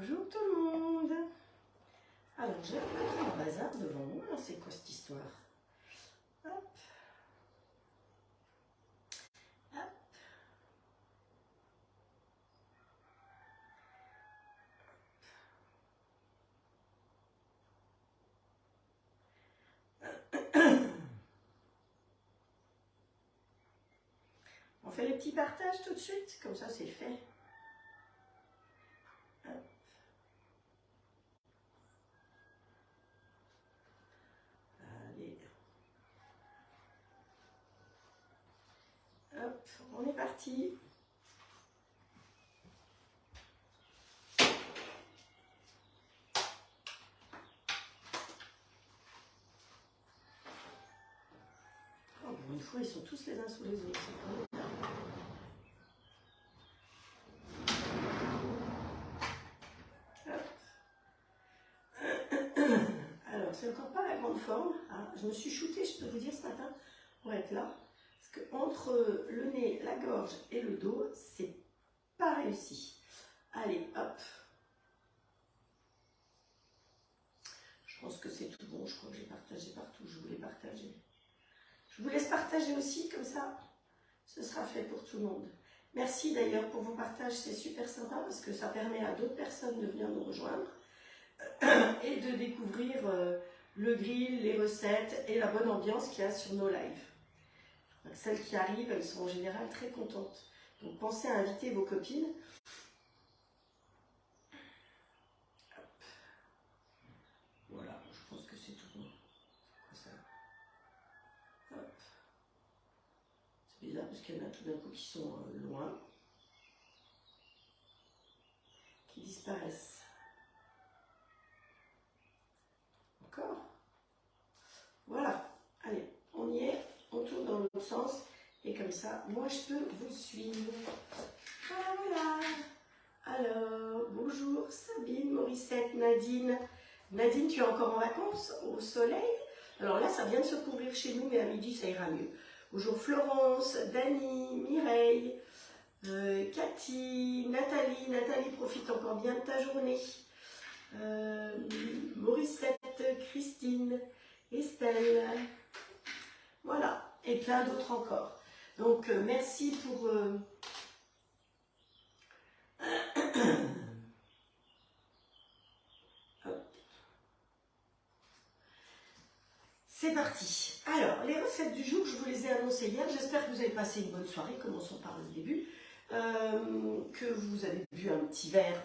Bonjour tout le monde. Alors j'ai un peu de bazar devant moi, c'est quoi cette histoire? Hop. Hop. On fait les petits partages tout de suite, comme ça c'est fait. Hop. Allez. Hop, on est parti. Oh, bon, une fois, ils sont tous les uns sous les autres. Alors, c'est encore pas la grande forme. Hein. Je me suis shootée, je peux vous dire, ce matin, pour être là. Parce que entre le nez, la gorge et le dos, c'est pas réussi. Allez, hop. Je pense que c'est tout bon. Je crois que j'ai partagé partout. Je voulais partager. Je vous laisse partager aussi, comme ça, ce sera fait pour tout le monde. Merci d'ailleurs pour vos partages, c'est super sympa parce que ça permet à d'autres personnes de venir nous rejoindre et de découvrir le grill, les recettes et la bonne ambiance qu'il y a sur nos lives. Celles qui arrivent, elles sont en général très contentes. Donc pensez à inviter vos copines. Hop. Voilà, je pense que c'est tout bon. C'est quoi ça? Hop. C'est bizarre parce qu'il y en a tout d'un coup qui sont loin, qui disparaissent. Encore. Voilà. Allez, on y est. On tourne dans l'autre sens. Et comme ça, moi, je peux vous suivre. Voilà. Alors, bonjour Sabine, Morissette, Nadine. Nadine, tu es encore en vacances au soleil? Alors là, ça vient de se couvrir chez nous, mais à midi, ça ira mieux. Bonjour Florence, Dani, Mireille, Cathy, Nathalie. Nathalie, profite encore bien de ta journée. Morissette, Christine, Estelle. Voilà, et plein d'autres encore. Donc, merci pour... C'est parti. Alors, les recettes du jour, je vous les ai annoncées hier. J'espère que vous avez passé une bonne soirée. Commençons par le début. Que vous avez bu un petit verre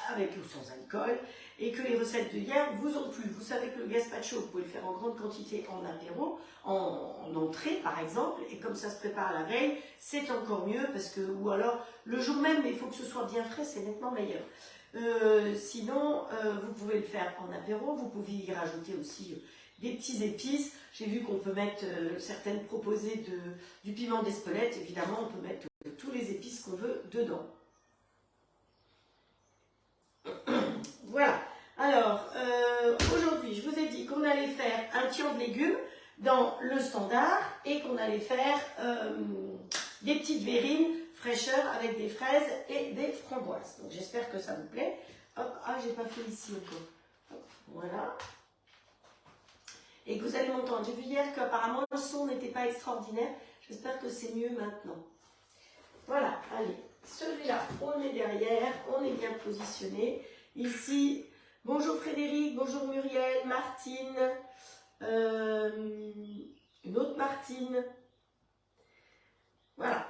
avec ou sans alcool et que les recettes de hier vous ont plu. Vous savez que le gazpacho, vous pouvez le faire en grande quantité en apéro, en entrée par exemple, et comme ça se prépare la veille, c'est encore mieux parce que, ou alors le jour même, mais il faut que ce soit bien frais, c'est nettement meilleur. Sinon, vous pouvez le faire en apéro, vous pouvez y rajouter aussi des petits épices. J'ai vu qu'on peut mettre, certaines proposer du piment d'Espelette, évidemment on peut mettre tous les épices qu'on veut dedans. Voilà. Alors, aujourd'hui, je vous ai dit qu'on allait faire un tian de légumes dans le standard et qu'on allait faire des petites verrines fraîcheur avec des fraises et des framboises. Donc, j'espère que ça vous plaît. Hop, ah, j'ai pas fait ici encore. Hop, voilà. Et que vous allez m'entendre. J'ai vu hier qu'apparemment le son n'était pas extraordinaire. J'espère que c'est mieux maintenant. Voilà, allez, celui-là, on le met derrière, on est bien positionné. Ici, bonjour Frédéric, bonjour Muriel, Martine, une autre Martine. Voilà,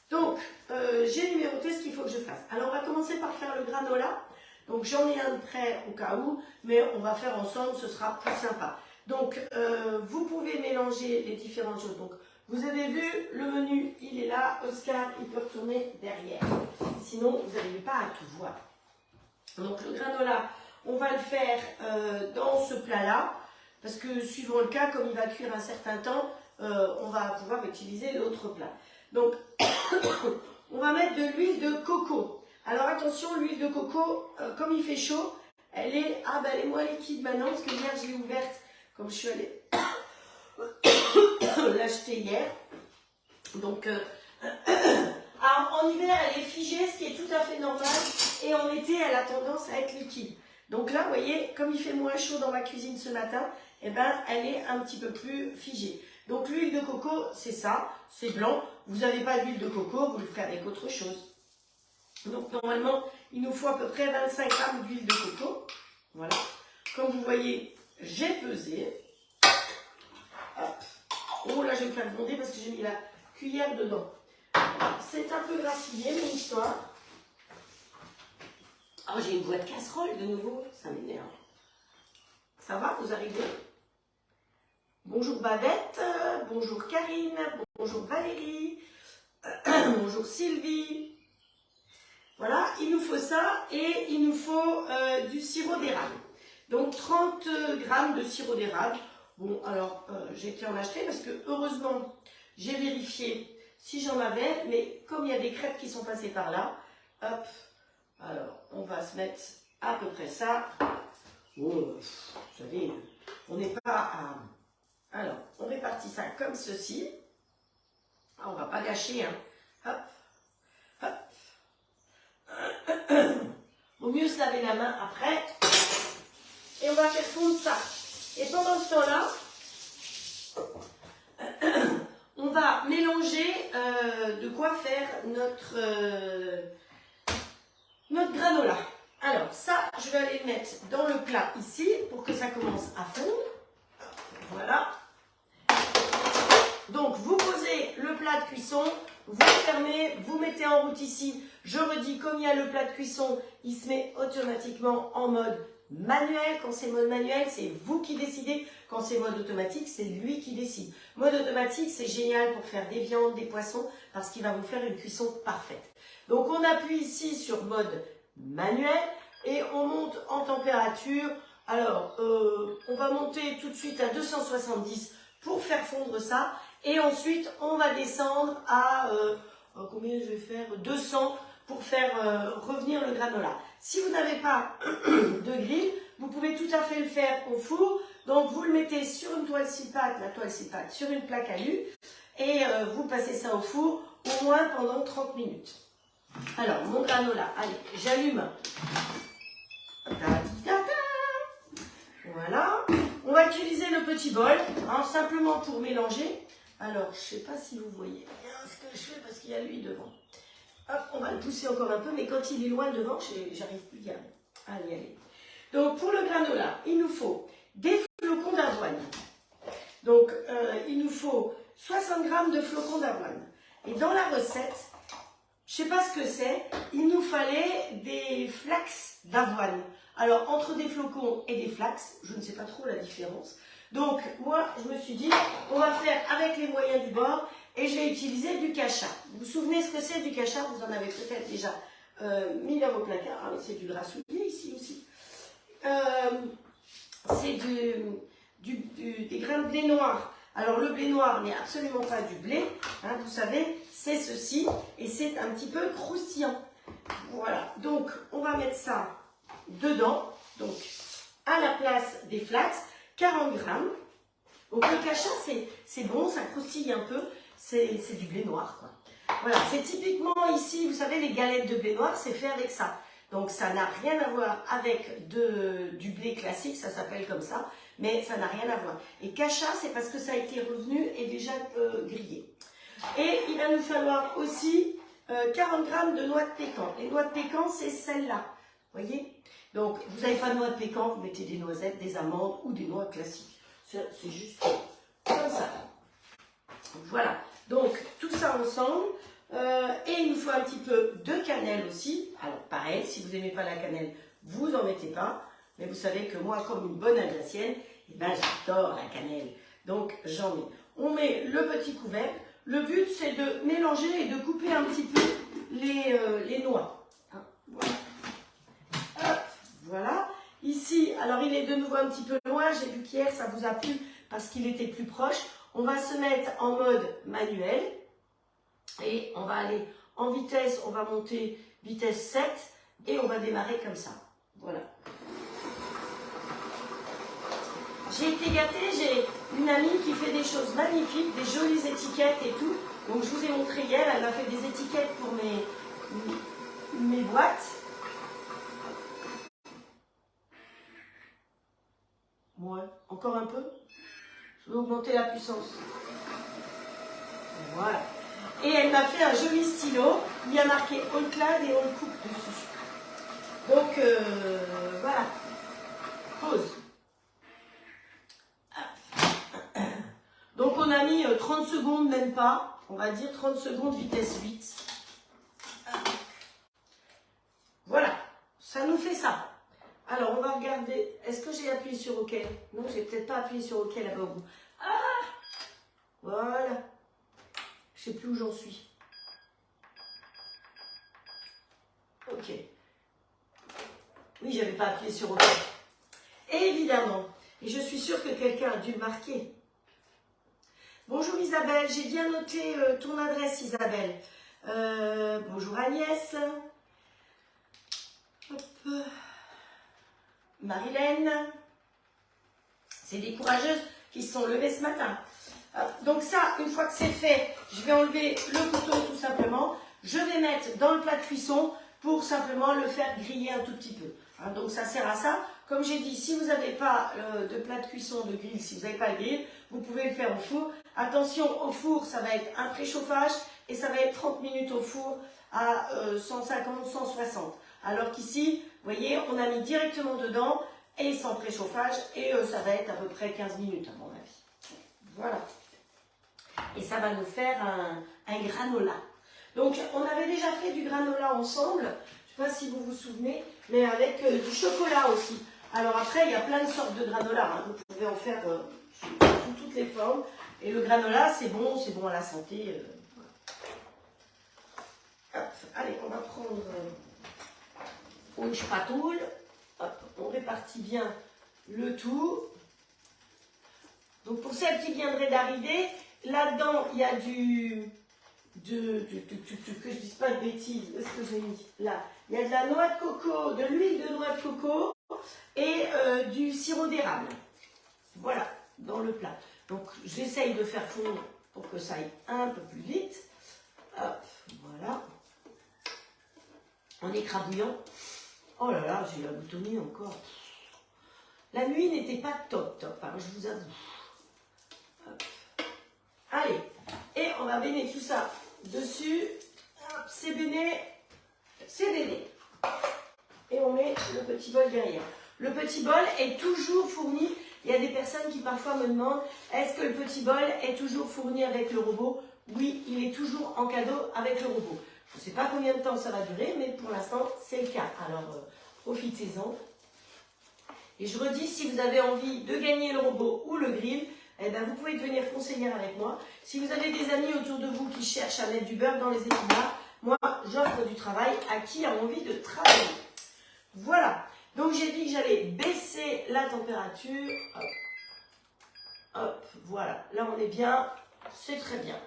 donc j'ai numéroté ce qu'il faut que je fasse. Alors on va commencer par faire le granola. Donc j'en ai un de prêt au cas où, mais on va faire ensemble, ce sera plus sympa. Donc vous pouvez mélanger les différentes choses. Donc, vous avez vu, le menu, il est là. Oscar, il peut retourner derrière. Sinon, vous n'arrivez pas à tout voir. Donc, le granola, on va le faire dans ce plat-là. Parce que, suivant le cas, comme il va cuire un certain temps, on va pouvoir utiliser l'autre plat. Donc, on va mettre de l'huile de coco. Alors, attention, l'huile de coco, comme il fait chaud, elle est moins liquide maintenant. Parce que hier, je l'ai ouverte, comme je suis allée... l'acheter hier. Donc, alors, en hiver, elle est figée, ce qui est tout à fait normal. et en été, elle a tendance à être liquide. Donc là, vous voyez, comme il fait moins chaud dans ma cuisine ce matin, eh ben, elle est un petit peu plus figée. Donc l'huile de coco, c'est ça, c'est blanc. Vous n'avez pas d'huile de coco, vous le ferez avec autre chose. Donc normalement, il nous faut à peu près 25 grammes d'huile de coco. Voilà. Comme vous voyez, j'ai pesé. Hop. Oh là, je vais me faire gronder parce que j'ai mis la cuillère dedans. C'est un peu grassillé, mon histoire. Oh, j'ai une boîte de casserole de nouveau. Ça m'énerve. Ça va, vous arrivez? Bonjour Babette, bonjour Karine, bonjour Valérie, bonjour Sylvie. Voilà, il nous faut ça et il nous faut du sirop d'érable. Donc 30 grammes de sirop d'érable. Bon, alors j'ai été en acheter parce que heureusement j'ai vérifié si j'en avais, mais comme il y a des crêpes qui sont passées par là, hop, alors on va se mettre à peu près ça. Oh, vous savez, on n'est pas à... Alors, on répartit ça comme ceci. Ah, on ne va pas gâcher, hein. Hop, hop. Vaut mieux se laver la main après. Et on va faire fondre ça. Et pendant ce temps-là, on va mélanger de quoi faire notre granola. Alors, ça, je vais aller le mettre dans le plat ici pour que ça commence à fondre. Voilà. Donc, vous posez le plat de cuisson, vous fermez, vous mettez en route ici. Je redis, comme il y a le plat de cuisson, il se met automatiquement en mode manuel. Quand c'est mode manuel, c'est vous qui décidez. Quand c'est mode automatique, c'est lui qui décide. Mode automatique, c'est génial pour faire des viandes, des poissons, parce qu'il va vous faire une cuisson parfaite. Donc, on appuie ici sur mode manuel et on monte en température. Alors, on va monter tout de suite à 270 pour faire fondre ça. Et ensuite, on va descendre à, combien je vais faire 200 pour faire revenir le granola. Si vous n'avez pas de grille, vous pouvez tout à fait le faire au four. Donc, vous le mettez sur une toile six pattes, la toile six pattes, sur une plaque alu. Et vous passez ça au four au moins pendant 30 minutes. Alors, mon granola, allez, j'allume. Voilà. On va utiliser le petit bol, hein, simplement pour mélanger. Alors, je ne sais pas si vous voyez bien ce que je fais parce qu'il y a lui devant. Hop, on va le pousser encore un peu, mais quand il est loin devant, j'arrive plus à y aller. Allez, allez. Donc, pour le granola, il nous faut des flocons d'avoine. Donc, il nous faut 60 grammes de flocons d'avoine. Et dans la recette, je ne sais pas ce que c'est, il nous fallait des flax d'avoine. Alors, entre des flocons et des flax, je ne sais pas trop la différence. Donc, moi, je me suis dit, on va faire avec les moyens du bord et je vais utiliser du cacha. Vous vous souvenez ce que c'est du cacha? Vous en avez peut-être déjà mis dans vos placards. Ah, mais c'est du grassouillet ici aussi. C'est des grains de blé noir. Alors, le blé noir n'est absolument pas du blé. Hein, vous savez, c'est ceci et c'est un petit peu croustillant. Voilà. Donc, on va mettre ça dedans. Donc, à la place des flax, 40 grammes. Donc, le cacha, c'est bon, ça croustille un peu. C'est du blé noir, quoi. Voilà. C'est typiquement ici, vous savez, les galettes de blé noir, c'est fait avec ça. Donc, ça n'a rien à voir avec du blé classique, ça s'appelle comme ça, mais ça n'a rien à voir. Et cacha, c'est parce que ça a été revenu et déjà grillé. Et il va nous falloir aussi 40 grammes de noix de pécan. Les noix de pécan, c'est celle-là, vous voyez? Donc, vous n'avez pas de noix de pécan, vous mettez des noisettes, des amandes ou des noix classiques. C'est juste comme ça. Voilà. Donc, tout ça ensemble. Et il nous faut un petit peu de cannelle aussi. Alors pareil, si vous n'aimez pas la cannelle, vous n'en mettez pas. Mais vous savez que moi, comme une bonne alsacienne, eh ben, j'adore la cannelle. Donc j'en mets. On met le petit couvercle. Le but, c'est de mélanger et de couper un petit peu les noix. Hein, voilà. Hop, voilà. Ici, alors il est de nouveau un petit peu loin. J'ai vu qu'hier, ça vous a plu parce qu'il était plus proche. On va se mettre en mode manuel. Et on va aller en vitesse, on va monter vitesse 7 et on va démarrer comme ça. Voilà. J'ai été gâtée, j'ai une amie qui fait des choses magnifiques, des jolies étiquettes et tout. Donc je vous ai montré hier, elle m'a fait des étiquettes pour mes boîtes. Ouais, encore un peu. Je vais augmenter la puissance. Voilà. Et elle m'a fait un joli stylo. Il y a marqué All Clad et All Cook dessus. Donc, voilà. Pause. Donc, on a mis 30 secondes, même pas. On va dire 30 secondes, vitesse 8. Voilà. Ça nous fait ça. Alors, on va regarder. Est-ce que j'ai appuyé sur OK? Non, j'ai peut-être pas appuyé sur OK là-bas au bout. Ah! Voilà. Je sais plus où j'en suis. OK. Oui, j'avais pas appuyé sur OK. Évidemment. Et je suis sûre que quelqu'un a dû le marquer. Bonjour Isabelle, j'ai bien noté ton adresse Isabelle. Bonjour Agnès. Hop. Marilène. C'est des courageuses qui se sont levées ce matin. Donc ça, une fois que c'est fait, je vais enlever le couteau tout simplement. Je vais mettre dans le plat de cuisson pour simplement le faire griller un tout petit peu. Donc ça sert à ça. Comme j'ai dit, si vous n'avez pas de plat de cuisson, de grill, si vous n'avez pas le grill, vous pouvez le faire au four. Attention, au four, ça va être un préchauffage et ça va être 30 minutes au four à 150, 160. Alors qu'ici, vous voyez, on a mis directement dedans et sans préchauffage et ça va être à peu près 15 minutes à mon avis. Voilà. Et ça va nous faire un granola. Donc, on avait déjà fait du granola ensemble. Je ne sais pas si vous vous souvenez, mais avec du chocolat aussi. Alors après, il y a plein de sortes de granola. Vous pouvez en faire sous toutes les formes. Et le granola, c'est bon à la santé. Hop, allez, on va prendre une spatule. Hop, on répartit bien le tout. Donc pour celles qui viendraient d'arriver, là-dedans, il y a que je ne dise pas de bêtises, où est-ce que j'ai mis? Là, il y a de la noix de coco, de l'huile de noix de coco et du sirop d'érable. Voilà, dans le plat. Donc j'essaye de faire fondre pour que ça aille un peu plus vite. Hop, voilà. En écrabouillant. Oh là là, j'ai la boutonnière encore. La nuit n'était pas top, hein, je vous avoue. Hop. Allez, et on va baigner tout ça dessus. C'est baigné, c'est baigné. Et on met le petit bol derrière. Le petit bol est toujours fourni. Il y a des personnes qui parfois me demandent, est-ce que le petit bol est toujours fourni avec le robot? Oui, il est toujours en cadeau avec le robot. Je ne sais pas combien de temps ça va durer, mais pour l'instant, c'est le cas. Alors, profitez-en. Et je redis, si vous avez envie de gagner le robot ou le grill, eh ben, vous pouvez devenir conseillère avec moi. Si vous avez des amis autour de vous qui cherchent à mettre du beurre dans les épinards, moi, j'offre du travail à qui a envie de travailler. Voilà. Donc, j'ai dit que j'allais baisser la température. Hop. Hop, voilà. Là, on est bien. C'est très bien.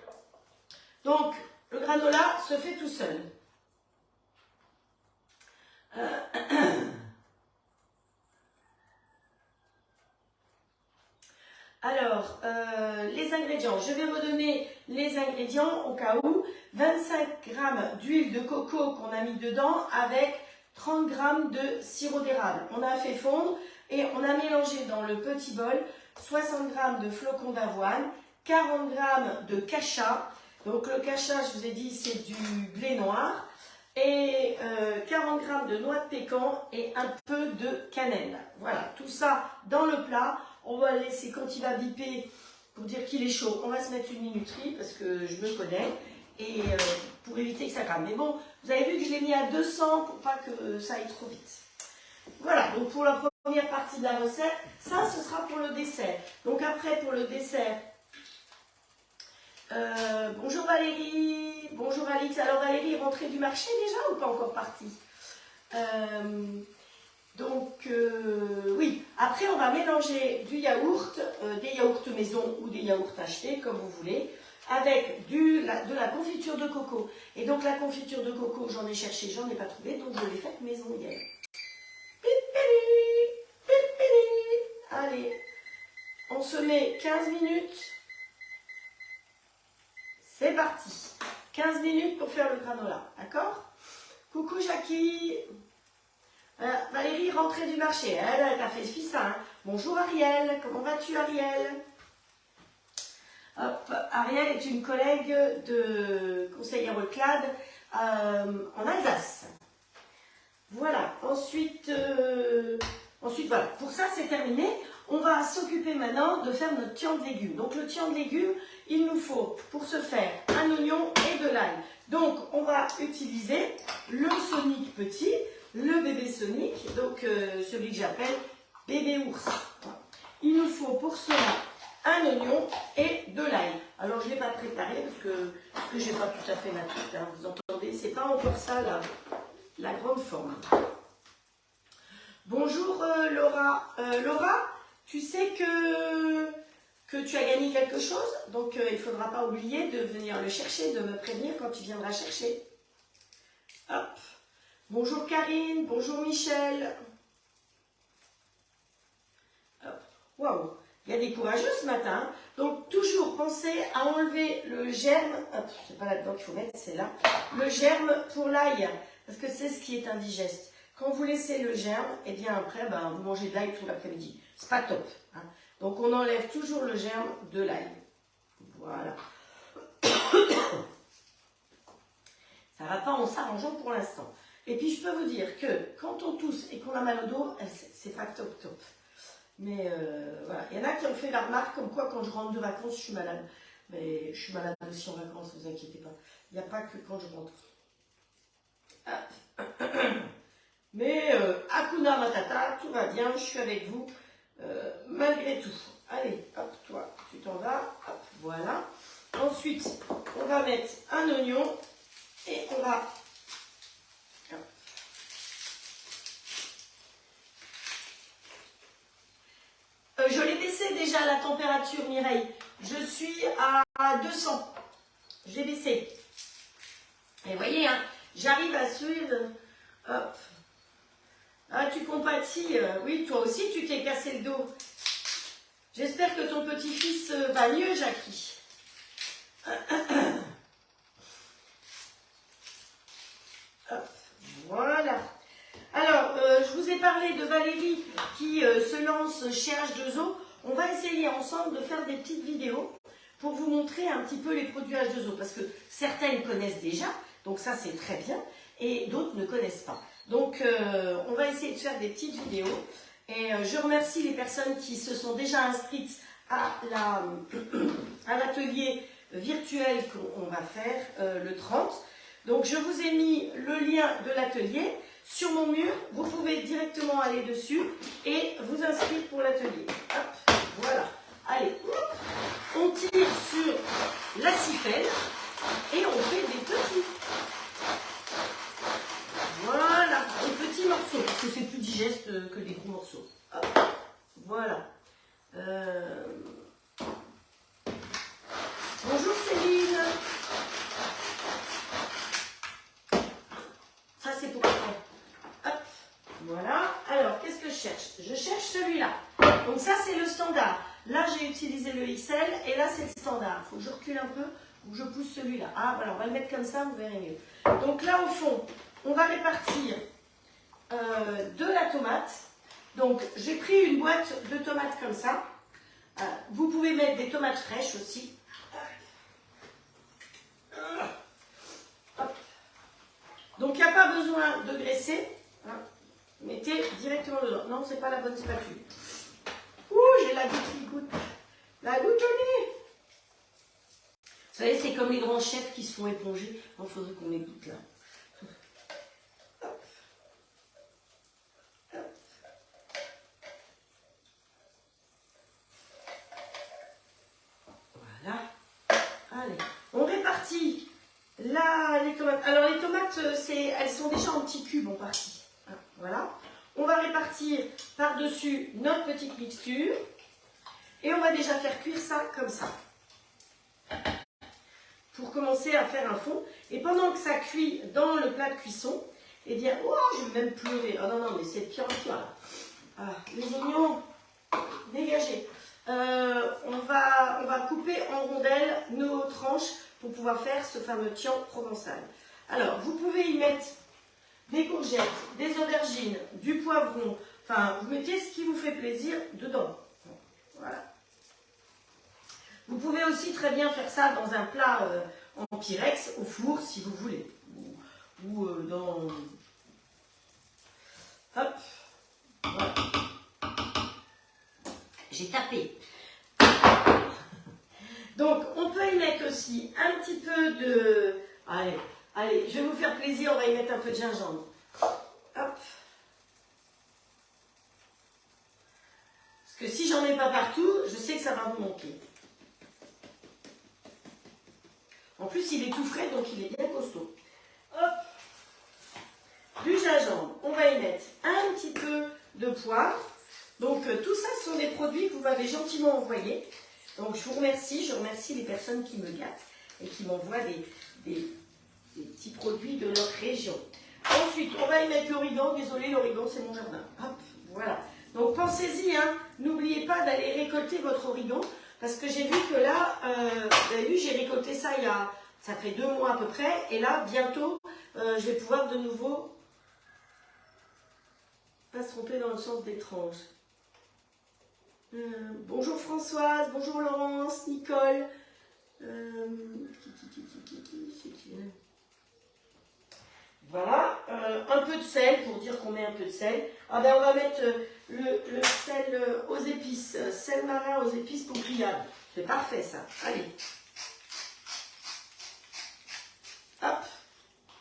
Donc, le granola se fait tout seul. Alors, les ingrédients. Je vais redonner les ingrédients au cas où. 25 g d'huile de coco qu'on a mis dedans avec 30 g de sirop d'érable. On a fait fondre et on a mélangé dans le petit bol 60 g de flocons d'avoine, 40 g de cacha. Donc le cacha, je vous ai dit, c'est du blé noir. Et 40 g de noix de pécan et un peu de cannelle. Voilà, tout ça dans le plat. On va le laisser quand il va biper pour dire qu'il est chaud. On va se mettre une minuterie parce que je me connais et pour éviter que ça crame. Mais bon, vous avez vu que je l'ai mis à 200 pour pas que ça aille trop vite. Voilà, donc pour la première partie de la recette, ça ce sera pour le dessert. Donc après pour le dessert, bonjour Valérie, bonjour Alix. Alors Valérie est rentrée du marché déjà ou pas encore partie? Oui, après on va mélanger du yaourt, des yaourts maison ou des yaourts achetés comme vous voulez, avec de la confiture de coco. Et donc la confiture de coco, j'en ai cherché, j'en ai pas trouvé, donc je l'ai faite maison hier. Allez, on se met 15 minutes. C'est parti. 15 minutes pour faire le granola, d'accord? Coucou Jackie. Valérie, rentrée du marché. Elle a fait ça. Hein. Bonjour Ariel, comment vas-tu Ariel? Hop, Ariel est une collègue de conseillère au CLAD en Alsace. Voilà, ensuite voilà, pour ça c'est terminé. On va s'occuper maintenant de faire notre tian de légumes. Donc le tian de légumes, il nous faut pour ce faire un oignon et de l'ail. Donc on va utiliser le Sonic petit, le bébé Sonic, donc celui que j'appelle bébé ours. Il nous faut pour cela un oignon et de l'ail. Alors je ne l'ai pas préparé parce que je n'ai pas tout à fait ma tête, hein, vous entendez, c'est pas encore ça la grande forme. Bonjour Laura. Laura, tu sais que tu as gagné quelque chose, donc il ne faudra pas oublier de venir le chercher, de me prévenir quand tu viendras chercher. Hop. Bonjour Karine, bonjour Michel. Waouh, il y a des courageux ce matin. Donc toujours pensez à enlever le germe. Hop, c'est pas là-dedans qu'il faut mettre, c'est là. Le germe pour l'ail, parce que c'est ce qui est indigeste. Quand vous laissez le germe, et bien après, vous mangez de l'ail tout l'après-midi. C'est pas top. Hein. Donc on enlève toujours le germe de l'ail. Voilà. Ça va pas en s'arrangeant pour l'instant. Et puis je peux vous dire que quand on tousse et qu'on a mal au dos, c'est pas top. Mais voilà, il y en a qui ont fait la remarque comme quoi quand je rentre de vacances, je suis malade. Mais je suis malade aussi en vacances, ne vous inquiétez pas. Il n'y a pas que quand je rentre. Mais Hakuna Matata, tout va bien, je suis avec vous malgré tout. Allez, hop, toi, tu t'en vas, hop, voilà. Ensuite, on va mettre un oignon et on va... je l'ai baissé déjà la température, Mireille. Je suis à 200. J'ai baissé. Et vous voyez, hein, j'arrive à suivre. Hop. Ah, tu compatis. Oui, toi aussi, tu t'es cassé le dos. J'espère que ton petit-fils va mieux, Jackie. Hop. Voilà. Alors, je vous ai parlé de Valérie qui se lance chez H2O. On va essayer ensemble de faire des petites vidéos pour vous montrer un petit peu les produits H2O. Parce que certaines connaissent déjà, donc ça c'est très bien, et d'autres ne connaissent pas. Donc, on va essayer de faire des petites vidéos. Et je remercie les personnes qui se sont déjà inscrites à l'atelier virtuel qu'on va faire le 30. Donc, je vous ai mis le lien de l'atelier sur mon mur. Vous pouvez directement aller dessus et vous inscrire pour l'atelier. Hop, voilà. Allez, on tire sur la siffelle et on fait des petits. Voilà, des petits morceaux, parce que c'est plus digeste que des gros morceaux. Hop, voilà. Bonjour Céline. Ça c'est pour toi. Hop, voilà. Alors, qu'est-ce que je cherche? Je cherche celui-là. Donc ça c'est le standard. Là j'ai utilisé le XL et là c'est le standard. Il faut que je recule un peu ou je pousse celui-là. Ah voilà, on va le mettre comme ça, vous verrez mieux. Donc là au fond, on va répartir de la tomate. Donc j'ai pris une boîte de tomates comme ça. Vous pouvez mettre des tomates fraîches aussi. Hop. Donc il n'y a pas besoin de graisser. Hein. Mettez directement dedans. Non, c'est pas la bonne spatule. Ouh, j'ai la goutte qui goûte. La goutte au nez. Vous savez, c'est comme les grands chefs qui se font éponger. Il faudrait qu'on les goûte là. Voilà. Allez, on répartit là les tomates. Alors les tomates, elles sont déjà en petits cubes en partie. Voilà. On va répartir par-dessus notre petite mixture. Et on va déjà faire cuire ça comme ça. Pour commencer à faire un fond. Et pendant que ça cuit dans le plat de cuisson, eh bien, oh, je vais même pleurer. Oh non, non, mais c'est pire en pire là. Ah, les oignons, dégagés. On va couper en rondelles nos tranches pour pouvoir faire ce fameux tian provençal. Alors, vous pouvez y mettre des courgettes, des aubergines, du poivron. Enfin, vous mettez ce qui vous fait plaisir dedans. Voilà. Vous pouvez aussi très bien faire ça dans un plat en pyrex, au four, si vous voulez. Ou dans... Hop. Voilà. J'ai tapé. Donc, on peut y mettre aussi un petit peu de... Allez, je vais vous faire plaisir, on va y mettre un peu de gingembre. Hop. Parce que si j'en ai pas partout, je sais que ça va vous manquer. En plus, il est tout frais, donc il est bien costaud. Hop. Du gingembre, on va y mettre un petit peu de poivre. Donc, tout ça, ce sont des produits que vous m'avez gentiment envoyés. Donc, je vous remercie. Je remercie les personnes qui me gâtent et qui m'envoient des petits produits de leur région. Ensuite, on va y mettre l'origan. Désolé, l'origan, c'est mon jardin. Hop, voilà. Donc, pensez-y, hein. N'oubliez pas d'aller récolter votre origan. Parce que j'ai vu que là, vous avez vu, j'ai récolté ça ça fait 2 mois à peu près. Et là, bientôt, je vais pouvoir de nouveau pas se tromper dans le sens des tranches. Bonjour Françoise, bonjour Laurence, Nicole. Voilà, un peu de sel pour dire qu'on met un peu de sel. Ah ben on va mettre le sel aux épices, sel marin aux épices pour grillade. C'est parfait ça. Allez. Hop.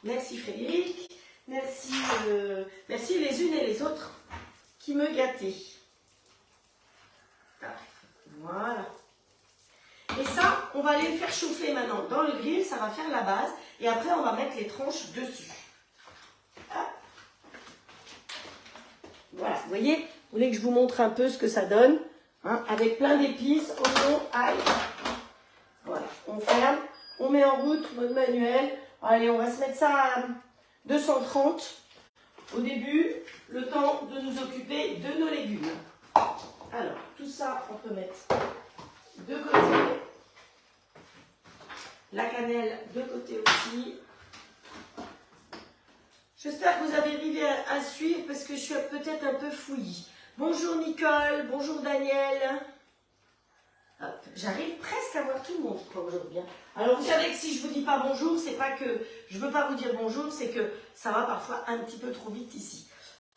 Merci Frédéric. Merci, merci les unes et les autres qui me gâtaient. Voilà. Et ça, on va aller le faire chauffer maintenant dans le grill, ça va faire la base. Et après, on va mettre les tranches dessus. Hop. Voilà, vous voyez, vous voulez que je vous montre un peu ce que ça donne, hein, avec plein d'épices, oignon, ail. Voilà, on ferme, on met en route mode manuel. Allez, on va se mettre ça à 230 au début, le temps de nous occuper de nos légumes. Alors, tout ça, on peut mettre de côté. La cannelle de côté aussi. J'espère que vous avez arrivé à suivre parce que je suis peut-être un peu fouillie. Bonjour Nicole, bonjour Daniel. J'arrive presque à voir tout le monde aujourd'hui. Alors vous savez que si je ne vous dis pas bonjour, c'est pas que je ne veux pas vous dire bonjour, c'est que ça va parfois un petit peu trop vite ici.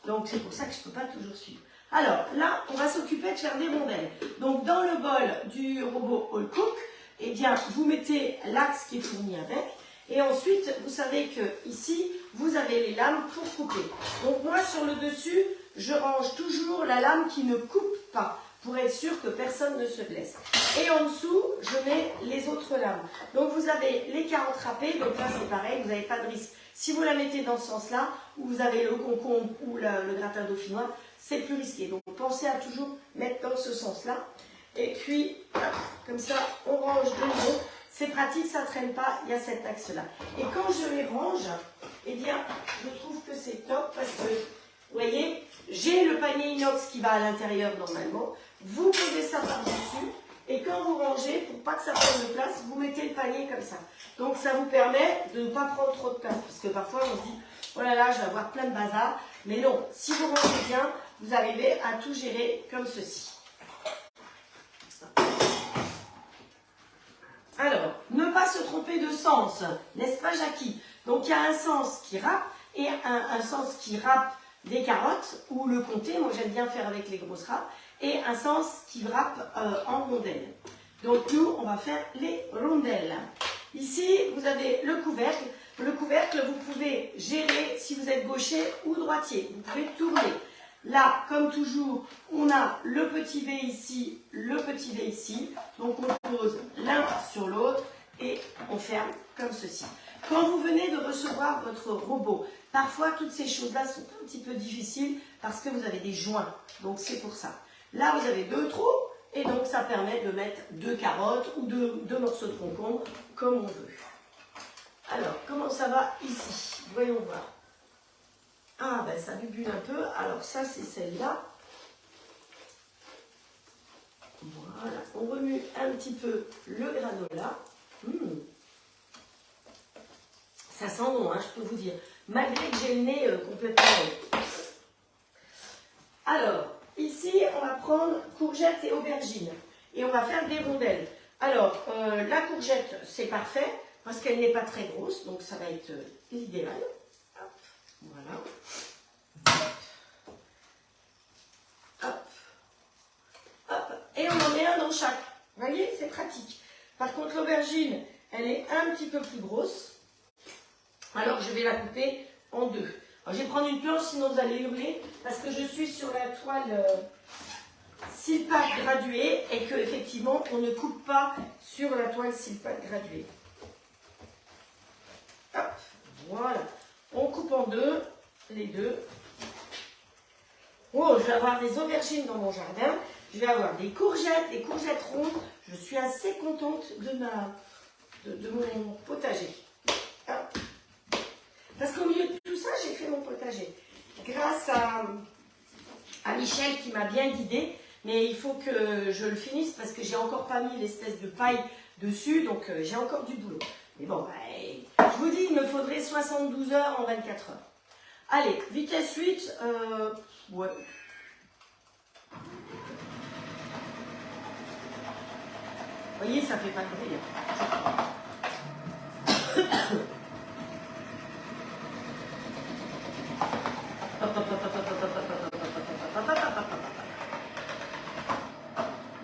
Donc c'est pour ça que je ne peux pas toujours suivre. Alors là, on va s'occuper de faire des rondelles. Donc dans le bol du robot All Cook, eh bien vous mettez l'axe qui est fourni avec. Et ensuite, vous savez que ici, vous avez les lames pour couper. Donc moi, sur le dessus, je range toujours la lame qui ne coupe pas, pour être sûr que personne ne se blesse. Et en dessous, je mets les autres lames. Donc vous avez les carottes râpées, donc là c'est pareil, vous n'avez pas de risque. Si vous la mettez dans ce sens-là, ou vous avez le concombre ou le gratin dauphinois, c'est plus risqué. Donc pensez à toujours mettre dans ce sens-là. Et puis, comme ça, on range de nouveau. C'est pratique, ça ne traîne pas, il y a cet axe-là. Et quand je les range, eh bien, je trouve que c'est top parce que, vous voyez, j'ai le panier inox qui va à l'intérieur normalement. Vous posez ça par-dessus et quand vous rangez, pour pas que ça prenne de place, vous mettez le panier comme ça. Donc ça vous permet de ne pas prendre trop de place parce que parfois on se dit, oh là là, je vais avoir plein de bazar. Mais non, si vous rangez bien, vous arrivez à tout gérer comme ceci. Alors, ne pas se tromper de sens, n'est-ce pas Jackie? Donc il y a un sens qui râpe et un sens qui râpe des carottes ou le comté, moi j'aime bien faire avec les grosses râpes, et un sens qui râpe en rondelles. Donc nous, on va faire les rondelles. Ici, vous avez le couvercle. Le couvercle, vous pouvez gérer si vous êtes gaucher ou droitier. Vous pouvez tourner. Là, comme toujours, on a le petit V ici, le petit V ici. Donc on pose l'un sur l'autre et on ferme comme ceci. Quand vous venez de recevoir votre robot, parfois toutes ces choses-là sont un petit peu difficiles parce que vous avez des joints. Donc c'est pour ça. Là, vous avez 2 trous et donc ça permet de mettre 2 carottes ou 2 morceaux de concombre comme on veut. Alors, comment ça va ici? Voyons voir. Ah, ben ça bubule un peu. Alors ça, c'est celle-là. Voilà. On remue un petit peu le granola. Ça sent bon, hein, je peux vous dire. malgré que j'ai le nez complètement rond. Alors, ici, on va prendre courgettes et aubergines. Et on va faire des rondelles. Alors, la courgette, c'est parfait, parce qu'elle n'est pas très grosse, donc ça va être l'idéal. Voilà. Hop. Hop. Et on en met un dans chaque. Vous voyez, c'est pratique. Par contre, l'aubergine, elle est un petit peu plus grosse. Alors, je vais la couper en deux. Alors, je vais prendre une planche, sinon vous allez hurler, parce que je suis sur la toile Silpac graduée et que effectivement, on ne coupe pas sur la toile Silpac graduée. Hop, voilà. On coupe en deux, les deux. Oh, je vais avoir des aubergines dans mon jardin. Je vais avoir des courgettes rondes. Je suis assez contente de mon potager. Hop. Parce qu'au milieu de tout ça, j'ai fait mon potager. Grâce à Michel qui m'a bien guidée. Mais il faut que je le finisse parce que j'ai encore pas mis l'espèce de paille dessus. Donc j'ai encore du boulot. Mais bon, je vous dis, il me faudrait 72 heures en 24 heures. Allez, vitesse 8. Ouais. Vous voyez, ça fait pas de bruit.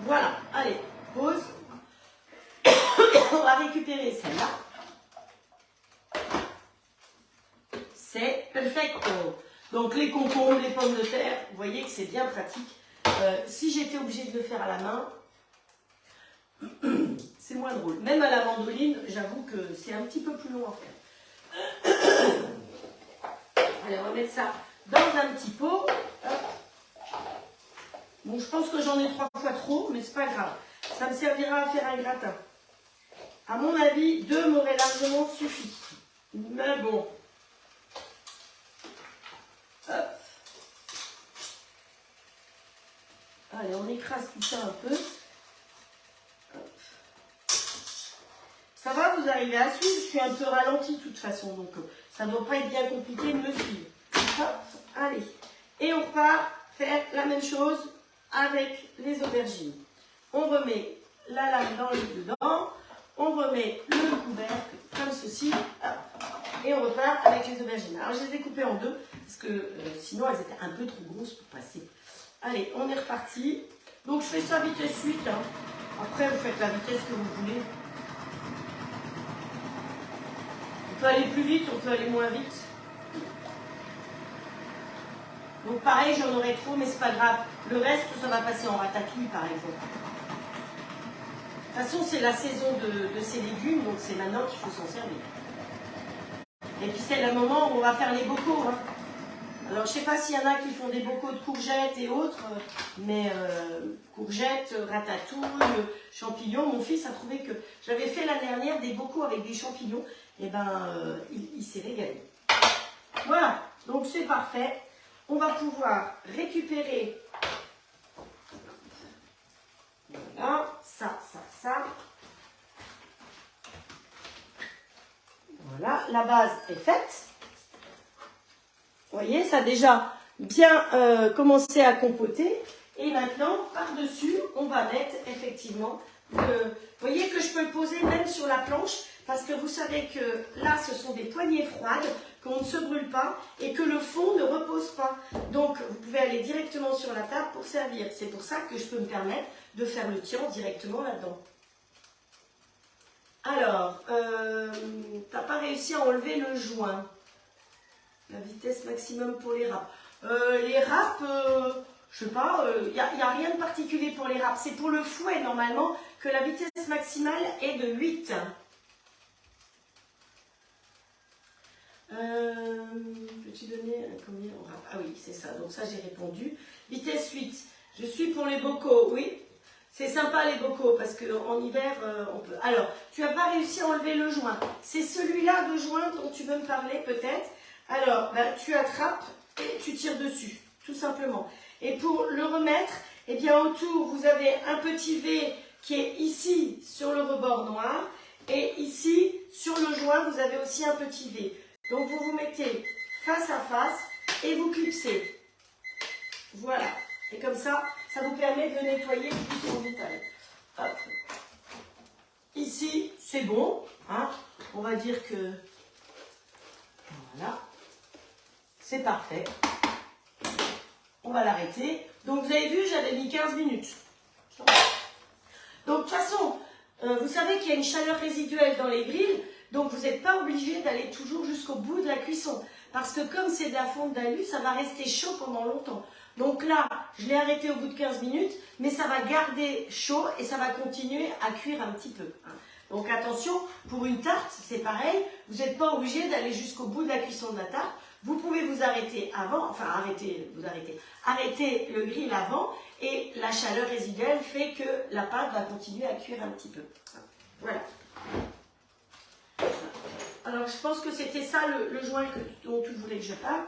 Voilà, allez, pause. On va récupérer celle-là. C'est perfecto. Donc les concombres, les pommes de terre, vous voyez que c'est bien pratique. Si j'étais obligée de le faire à la main, c'est moins drôle. Même à la mandoline, j'avoue que c'est un petit peu plus long à faire. Allez, on va mettre ça dans un petit pot. Bon, je pense que j'en ai 3 fois trop, mais c'est pas grave. Ça me servira à faire un gratin. À mon avis, 2 m'auraient largement suffi. Mais bon. Hop. Allez, on écrase tout ça un peu. Hop. Ça va, vous arrivez à suivre. Je suis un peu ralentie de toute façon, donc ça ne doit pas être bien compliqué de me suivre. Hop, allez. Et on repart faire la même chose avec les aubergines. On remet la lame dans le dedans. On remet le couvercle comme ceci. Hop, et on repart avec les aubergines. Alors, je les ai coupées en deux parce que sinon, elles étaient un peu trop grosses pour passer. Allez, on est reparti. Donc, je fais ça vitesse 8. Hein. Après, vous faites la vitesse que vous voulez. On peut aller plus vite, on peut aller moins vite. Donc, pareil, j'en aurai trop, mais c'est pas grave. Le reste, ça va passer en ratatouille, par exemple. De toute façon, c'est la saison de ces légumes, donc c'est maintenant qu'il faut s'en servir. Et puis, c'est le moment où on va faire les bocaux. Hein. Alors, je ne sais pas s'il y en a qui font des bocaux de courgettes et autres, mais courgettes, ratatouille, champignons. Mon fils a trouvé que j'avais fait l'année dernière des bocaux avec des champignons. Et ben, il s'est régalé. Voilà, donc c'est parfait. On va pouvoir récupérer voilà, ça. Voilà, la base est faite. Vous voyez, ça a déjà bien commencé à compoter. Et maintenant, par-dessus, on va mettre effectivement le... Vous voyez que je peux le poser même sur la planche parce que vous savez que là, ce sont des poignées froides, qu'on ne se brûle pas et que le fond ne repose pas. Donc, vous pouvez aller directement sur la table pour servir. C'est pour ça que je peux me permettre de faire le tian directement là-dedans. Alors, tu n'as pas réussi à enlever le joint. La vitesse maximum pour les râpes. Les râpes, je sais pas, il n'y a rien de particulier pour les râpes. C'est pour le fouet, normalement, que la vitesse maximale est de 8. Peux-tu donner combien en râpes? Ah oui, c'est ça. Donc ça, j'ai répondu. Vitesse 8. Je suis pour les bocaux, oui. C'est sympa les bocaux parce qu'en hiver, on peut... Alors, tu n'as pas réussi à enlever le joint. C'est celui-là de joint dont tu veux me parler peut-être. Alors, ben, tu attrapes et tu tires dessus, tout simplement. Et pour le remettre, eh bien autour, vous avez un petit V qui est ici sur le rebord noir. Et ici, sur le joint, vous avez aussi un petit V. Donc vous vous mettez face à face et vous clipsez. Voilà. Et comme ça, ça vous permet de nettoyer plus en détail. Hop. Ici, c'est bon. Hein. On va dire que... Voilà. C'est parfait. On va l'arrêter. Donc vous avez vu, j'avais mis 15 minutes. Donc de toute façon, vous savez qu'il y a une chaleur résiduelle dans les grilles. Donc vous n'êtes pas obligé d'aller toujours jusqu'au bout de la cuisson. Parce que comme c'est de la fonte d'alu, ça va rester chaud pendant longtemps. Donc là, je l'ai arrêté au bout de 15 minutes, mais ça va garder chaud et ça va continuer à cuire un petit peu. Donc attention, pour une tarte, c'est pareil. Vous n'êtes pas obligé d'aller jusqu'au bout de la cuisson de la tarte. Vous pouvez vous arrêter avant, enfin arrêter le grill avant et la chaleur résiduelle fait que la pâte va continuer à cuire un petit peu. Voilà. Alors je pense que c'était ça le joint dont tu voulais que je parle.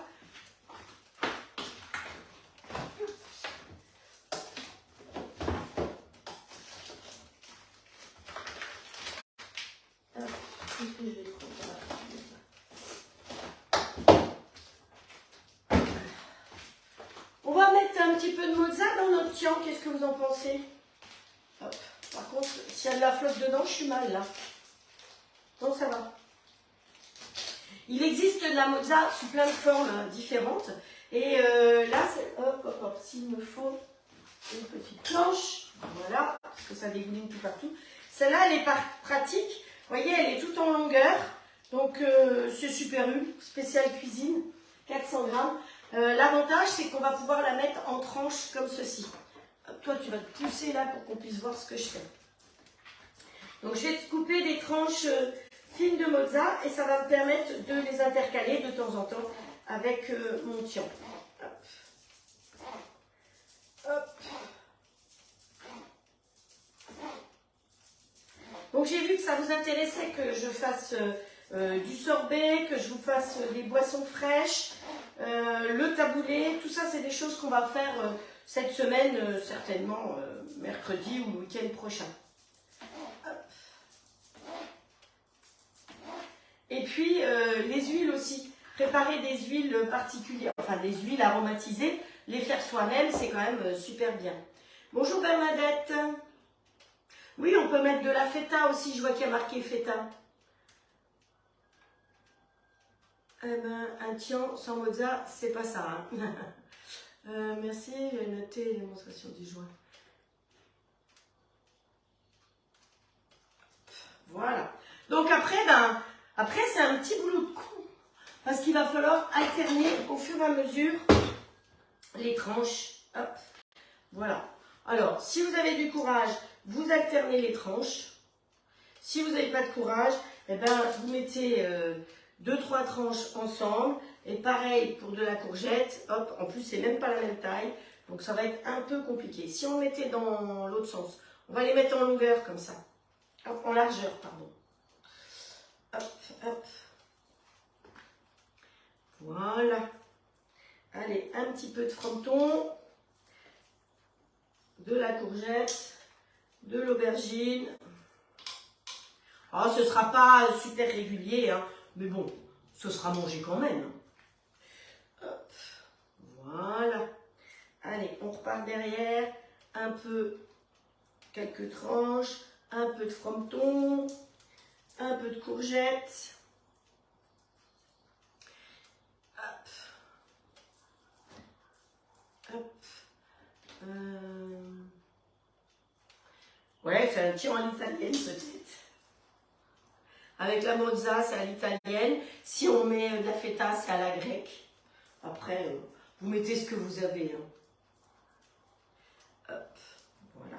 On va mettre un petit peu de mozza dans notre tian. Qu'est-ce que vous en pensez? Hop. Par contre, s'il y a de la flotte dedans, je suis mal là. Donc ça va. Il existe de la mozza sous plein de formes différentes. Et là, s'il me faut une petite planche, voilà, parce que ça dégouline tout partout. Celle-là, elle est pratique. Vous voyez, elle est toute en longueur. Donc, c'est Super U, spécial cuisine, 400 grammes. L'avantage, c'est qu'on va pouvoir la mettre en tranches comme ceci. Toi, tu vas te pousser là pour qu'on puisse voir ce que je fais. Donc, je vais te couper des tranches fines de mozza et ça va me permettre de les intercaler de temps en temps avec mon tian. Hop. Hop. Donc, j'ai vu que ça vous intéressait que je fasse du sorbet, que je vous fasse des boissons fraîches, le taboulé. Tout ça, c'est des choses qu'on va faire cette semaine, certainement mercredi ou le week-end prochain. Hop. Et puis, les huiles aussi. Préparer des huiles particulières, enfin des huiles aromatisées, les faire soi-même, c'est quand même super bien. Bonjour Bernadette. Oui, on peut mettre de la feta aussi, je vois qu'il y a marqué feta. Eh ben, un tian sans mozza, c'est pas ça. Hein. Merci, j'ai noté démonstration du joint. Voilà. Donc après, c'est un petit boulot de con. Parce qu'il va falloir alterner au fur et à mesure les tranches. Hop. Voilà. Alors, si vous avez du courage, vous alternez les tranches. Si vous n'avez pas de courage, eh ben, vous mettez 2-3 tranches ensemble. Et pareil pour de la courgette. Hop, en plus, c'est même pas la même taille. Donc, ça va être un peu compliqué. Si on mettait dans l'autre sens, on va les mettre en longueur comme ça. Hop, en largeur, pardon. Hop, hop. Voilà. Allez, un petit peu de fronton, de la courgette, de l'aubergine. Ah, ce ne sera pas super régulier, hein, mais bon, ce sera mangé quand même. Hop, voilà. Allez, on repart derrière. Un peu, quelques tranches, un peu de fronton, un peu de courgette. Hop. Ouais, c'est un tian à l'italienne peut-être. Avec la mozza, c'est à l'italienne. Si on met de la feta, c'est à la grecque. Après, vous mettez ce que vous avez. Hein. Hop, voilà.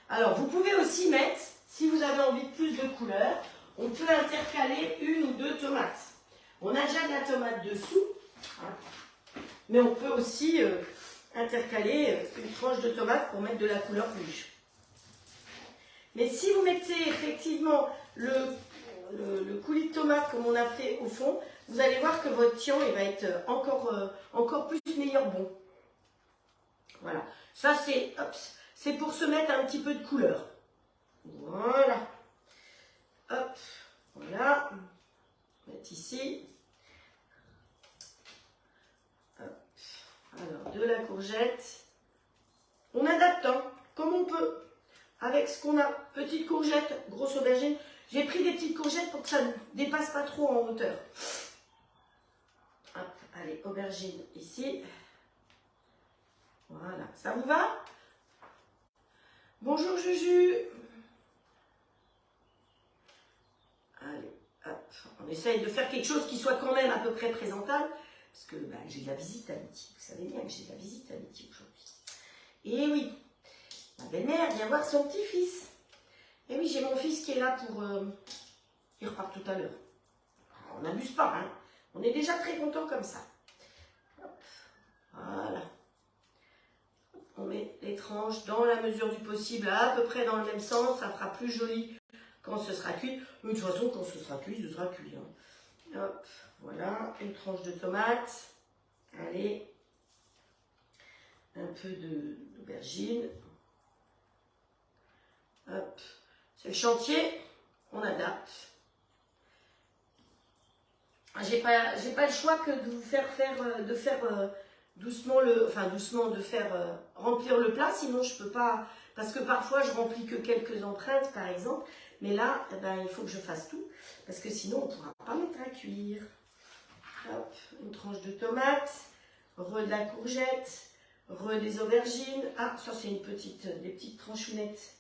Alors, vous pouvez aussi mettre, si vous avez envie de plus de couleurs, on peut intercaler 1 ou 2 tomates. On a déjà de la tomate dessous, hein, mais on peut aussi intercaler une tranche de tomate pour mettre de la couleur rouge. Mais si vous mettez effectivement le coulis de tomate comme on a fait au fond, vous allez voir que votre tian il va être encore plus meilleur bon. Voilà, ça c'est pour se mettre un petit peu de couleur. Voilà. Hop, voilà. On va mettre ici. Alors, de la courgette. On adapte, hein, comme on peut, avec ce qu'on a. Petite courgette, grosse aubergine. J'ai pris des petites courgettes pour que ça ne dépasse pas trop en hauteur. Hop, allez, aubergine ici. Voilà, ça vous va? Bonjour Juju. Allez, hop, on essaye de faire quelque chose qui soit quand même à peu près présentable. Parce que bah, j'ai de la visite à midi. Vous savez bien que j'ai de la visite à midi aujourd'hui. Et oui, ma belle-mère vient voir son petit-fils. Et oui, j'ai mon fils qui est là pour... il repart tout à l'heure. On n'abuse pas, hein. On est déjà très content comme ça. Hop, voilà. On met les tranches dans la mesure du possible, à peu près dans le même sens. Ça fera plus joli quand ce sera cuit. Mais de toute façon, quand ce sera cuit, ce sera cuit. Hein. Hop, voilà, une tranche de tomate. Allez, un peu d'aubergine. Hop, c'est le chantier, on adapte. J'ai pas le choix que de vous faire doucement remplir le plat, sinon je peux pas, parce que parfois je remplis que quelques empreintes par exemple, mais là eh ben, il faut que je fasse tout, parce que sinon on ne pourra pas mettre à cuire. Hop, une tranche de tomate, de la courgette, des aubergines, ah ça c'est des petites tranchounettes,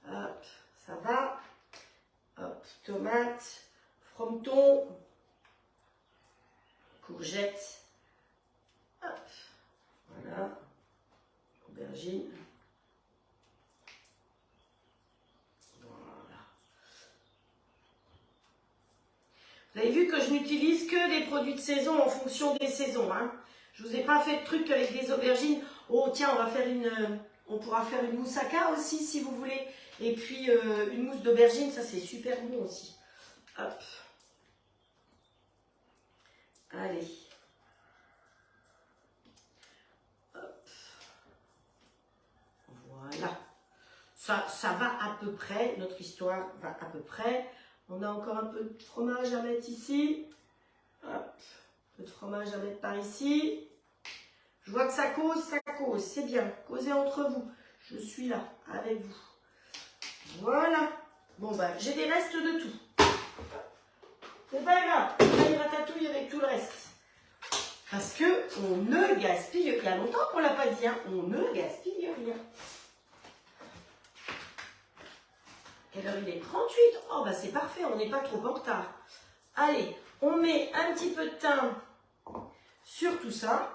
hop, ça va, hop, tomate, frometon, courgette, hop, voilà, aubergine, voilà. Vous avez vu que je n'utilise que des produits de saison en fonction des saisons, hein. Je vous ai pas fait de truc avec des aubergines. Oh tiens, on pourra faire une moussaka aussi si vous voulez, et puis une mousse d'aubergine, ça c'est super bon aussi. Hop. Allez. Hop. Voilà. Ça va à peu près, notre histoire va à peu près. On a encore un peu de fromage à mettre ici. Hop. Un peu de fromage à mettre par ici. Je vois que ça cause, c'est bien. Causez entre vous. Je suis là, avec vous. Voilà. Bon, bah, j'ai des restes de tout. C'est pas grave, on va y ratatouiller avec tout le reste. Parce que on ne gaspille, il y a longtemps qu'on l'a pas dit, hein, on ne gaspille rien. Quelle heure il est? 38. Oh bah c'est parfait, on n'est pas trop en retard. Allez, on met un petit peu de thym sur tout ça.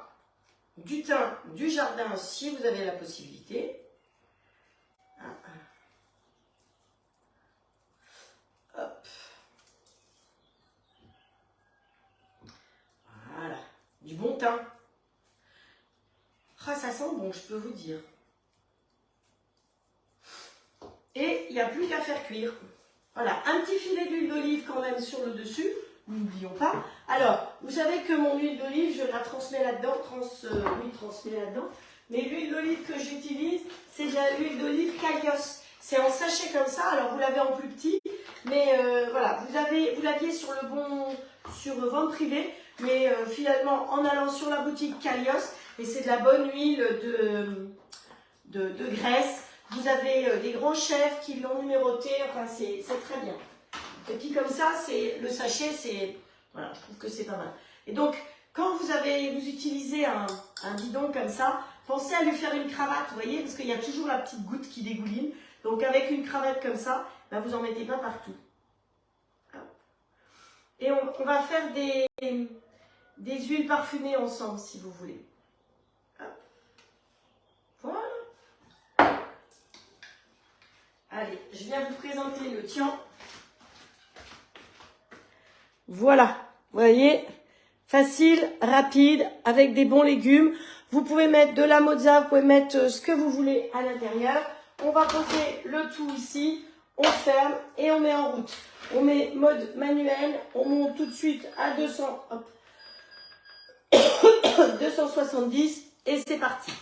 Du thym du jardin si vous avez la possibilité. Hop. Voilà, du bon thym. Ah, ça sent bon, je peux vous dire. Et il n'y a plus qu'à faire cuire. Voilà, un petit filet d'huile d'olive quand même sur le dessus, n'oublions pas. Alors, vous savez que mon huile d'olive, je la transmets là-dedans, transmets là-dedans. Mais l'huile d'olive que j'utilise, c'est de l'huile d'olive Kalios. C'est en sachet comme ça, alors vous l'avez en plus petit, mais voilà, vous l'aviez sur vente privée, mais finalement en allant sur la boutique Kalios, et c'est de la bonne huile de graisse. Vous avez des grands chefs qui l'ont numéroté, enfin c'est très bien. Et puis comme ça, le sachet, voilà, je trouve que c'est pas mal. Et donc, quand vous utilisez un bidon comme ça, pensez à lui faire une cravate, vous voyez, parce qu'il y a toujours la petite goutte qui dégouline. Donc avec une cravate comme ça, ben, vous n'en mettez pas partout. Et on va faire des huiles parfumées ensemble, si vous voulez. Voilà. Allez, je viens vous présenter le tian. Voilà, vous voyez, facile, rapide, avec des bons légumes. Vous pouvez mettre de la mozza, vous pouvez mettre ce que vous voulez à l'intérieur. On va poser le tout ici, on ferme et on met en route. On met mode manuel, on monte tout de suite à 200, hop, 270 et c'est parti.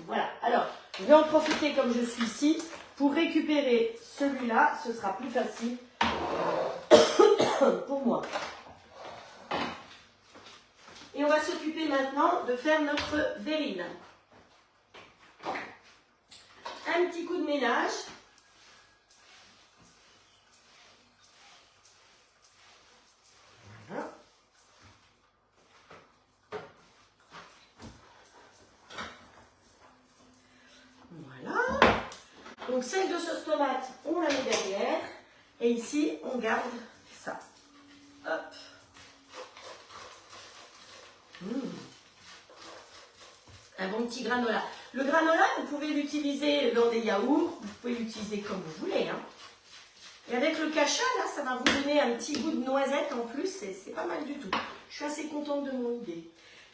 Voilà, alors je vais en profiter comme je suis ici pour récupérer celui-là, ce sera plus facile pour moi. Et on va s'occuper maintenant de faire notre verrine. Un petit coup de ménage. Voilà. Voilà. Donc celle de sauce tomate, on la met derrière. Et ici, on garde ça. Hop. Un bon petit granola. Le granola, vous pouvez l'utiliser dans des yaourts. Vous pouvez l'utiliser comme vous voulez. Hein. Et avec le cacha, là, ça va vous donner un petit goût de noisette en plus. C'est pas mal du tout. Je suis assez contente de mon idée.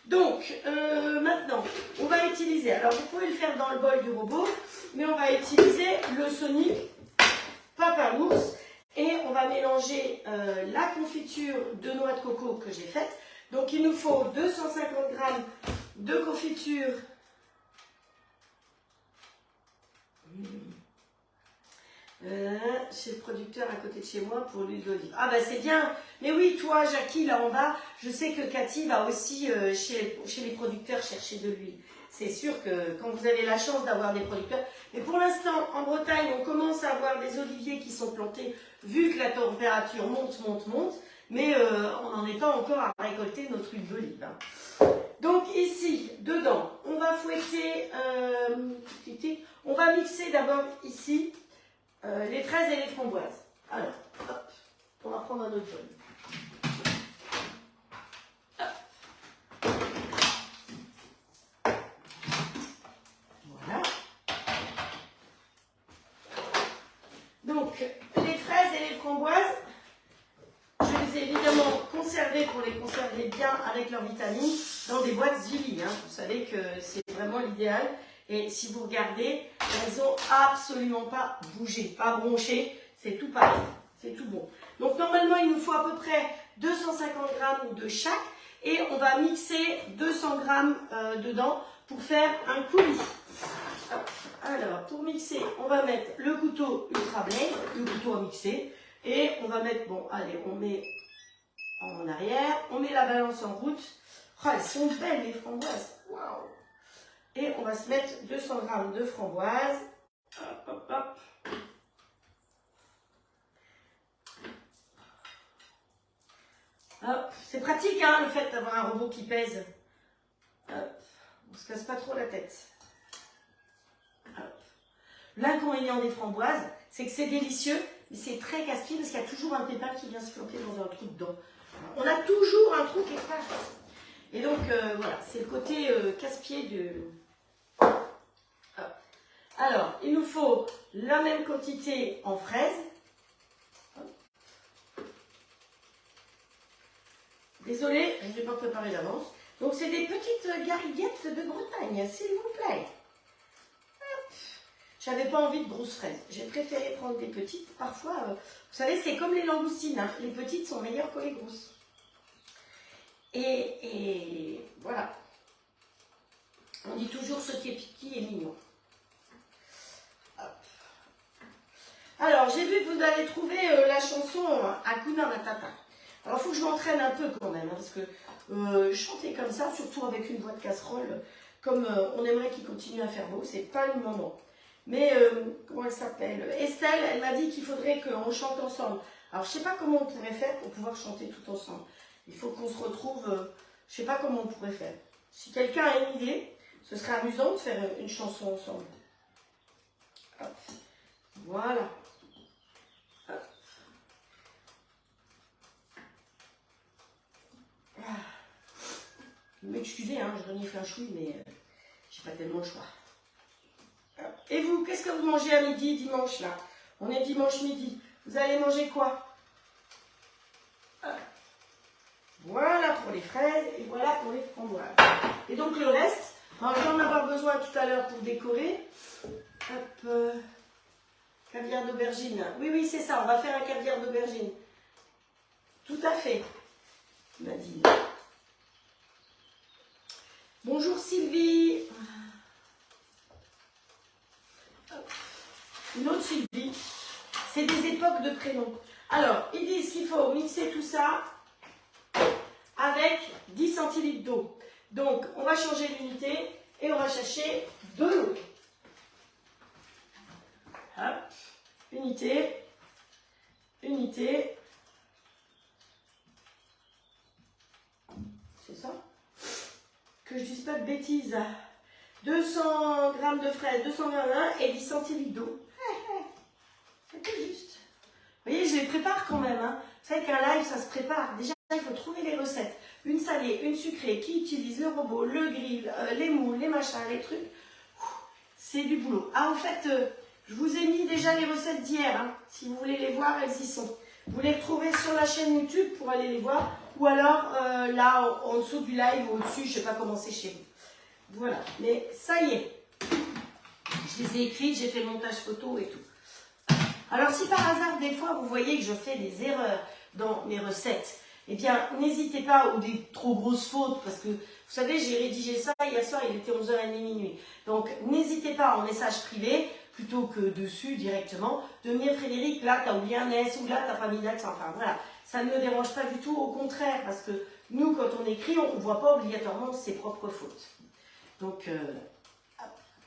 Donc, maintenant, on va utiliser, alors vous pouvez le faire dans le bol du robot, mais on va utiliser le Sonic Pamplemousse et on va mélanger la confiture de noix de coco que j'ai faite. Donc, il nous faut 250 g de confiture. Chez le producteur à côté de chez moi pour l'huile d'olive. Ah bah c'est bien. Mais oui, toi, Jackie, là en bas, je sais que Cathy va aussi chez les producteurs chercher de l'huile. C'est sûr que quand vous avez la chance d'avoir des producteurs. Mais pour l'instant, en Bretagne, on commence à avoir des oliviers qui sont plantés, vu que la température monte. Mais on n'en est pas encore à récolter notre huile d'olive. Hein. Donc ici, dedans, on va fouetter, on va mixer d'abord ici les fraises et les framboises. Alors, hop, on va prendre un autre bol. Voilà. Donc, les fraises et les framboises, je les ai évidemment conservées pour les conserver bien avec leurs vitamines dans des boîtes Zili. Hein. Vous savez que c'est vraiment l'idéal. Et si vous regardez, elles n'ont absolument pas bougé, pas bronché. C'est tout pareil, c'est tout bon. Donc normalement, il nous faut à peu près 250 g de chaque. Et on va mixer 200 g dedans pour faire un coulis. Alors, pour mixer, on va mettre le couteau Ultra Blade, le couteau à mixer. Et on va mettre, bon, allez, on met en arrière. On met la balance en route. Oh, elles sont belles les framboises. Waouh! Et on va se mettre 200 g de framboises. Hop, hop, hop. Hop. C'est pratique, hein, le fait d'avoir un robot qui pèse. Hop. On ne se casse pas trop la tête. L'inconvénient des framboises, c'est que c'est délicieux, mais c'est très casse-pied parce qu'il y a toujours un pépin qui vient se planter dans un trou dedans. On a toujours un trou quelque part. Et donc, voilà, c'est le côté casse-pied de... Alors, il nous faut la même quantité en fraises. Désolée, je ne l'ai pas préparé d'avance. Donc, c'est des petites gariguettes de Bretagne, s'il vous plaît. J'avais pas envie de grosses fraises. J'ai préféré prendre des petites. Parfois, vous savez, c'est comme les langoustines. Hein. Les petites sont meilleures que les grosses. Et voilà. On dit toujours ce qui est piqué est mignon. Alors, j'ai vu que vous avez trouvé la chanson Hakuna Matata. Alors, il faut que je m'entraîne un peu quand même, hein, parce que chanter comme ça, surtout avec une voix de casserole, comme on aimerait qu'il continue à faire beau, c'est pas le moment. Mais, comment elle s'appelle? Estelle, elle m'a dit qu'il faudrait qu'on chante ensemble. Alors, je sais pas comment on pourrait faire pour pouvoir chanter tout ensemble. Il faut qu'on se retrouve, je sais pas comment on pourrait faire. Si quelqu'un a une idée, ce serait amusant de faire une chanson ensemble. Hop. Voilà. Hop. Vous m'excusez, hein, je renifle un chouille, mais j'ai pas tellement le choix. Et vous, qu'est-ce que vous mangez à midi, dimanche, là? On est dimanche midi. Vous allez manger quoi? Voilà pour les fraises et voilà pour les framboises. Et donc le reste, je vais en avoir besoin tout à l'heure pour décorer. Hop, caviar d'aubergine. Oui, oui, c'est ça, on va faire un caviar d'aubergine. Tout à fait, Nadine. Bonjour Sylvie. Une autre Sylvie. C'est des époques de prénoms. Alors, ils disent qu'il faut mixer tout ça avec 10 centilitres d'eau. Donc, on va changer l'unité et on va chercher de l'eau. Hop, unité, unité. C'est ça? Que je dise pas de bêtises. 200 g de fraises, 200 g et 10 centilitres d'eau. C'est tout juste. Vous voyez, je les prépare quand même. Hein. Vous savez qu'un live, ça se prépare. Déjà, il faut trouver les recettes. Une salée, une sucrée, qui utilise le robot, le grill, les moules, les machins, les trucs. C'est du boulot. Ah, en fait, je vous ai mis déjà les recettes d'hier. Hein. Si vous voulez les voir, elles y sont. Vous les retrouvez sur la chaîne YouTube pour aller les voir. Ou alors, là, en dessous du live ou au-dessus, je ne sais pas comment c'est chez vous. Voilà. Mais ça y est. Je les ai écrites, j'ai fait le montage photo et tout. Alors, si par hasard, des fois, vous voyez que je fais des erreurs dans mes recettes, eh bien, n'hésitez pas, ou des trop grosses fautes, parce que, vous savez, j'ai rédigé ça hier soir, il était 11h30 minuit. Donc, n'hésitez pas en message privé, plutôt que dessus directement, de me dire, Frédéric, là, tu as oublié un S, ou là, tu n'as pas mis d'accent. Enfin, voilà, ça ne me dérange pas du tout, au contraire, parce que nous, quand on écrit, on ne voit pas obligatoirement ses propres fautes. Donc,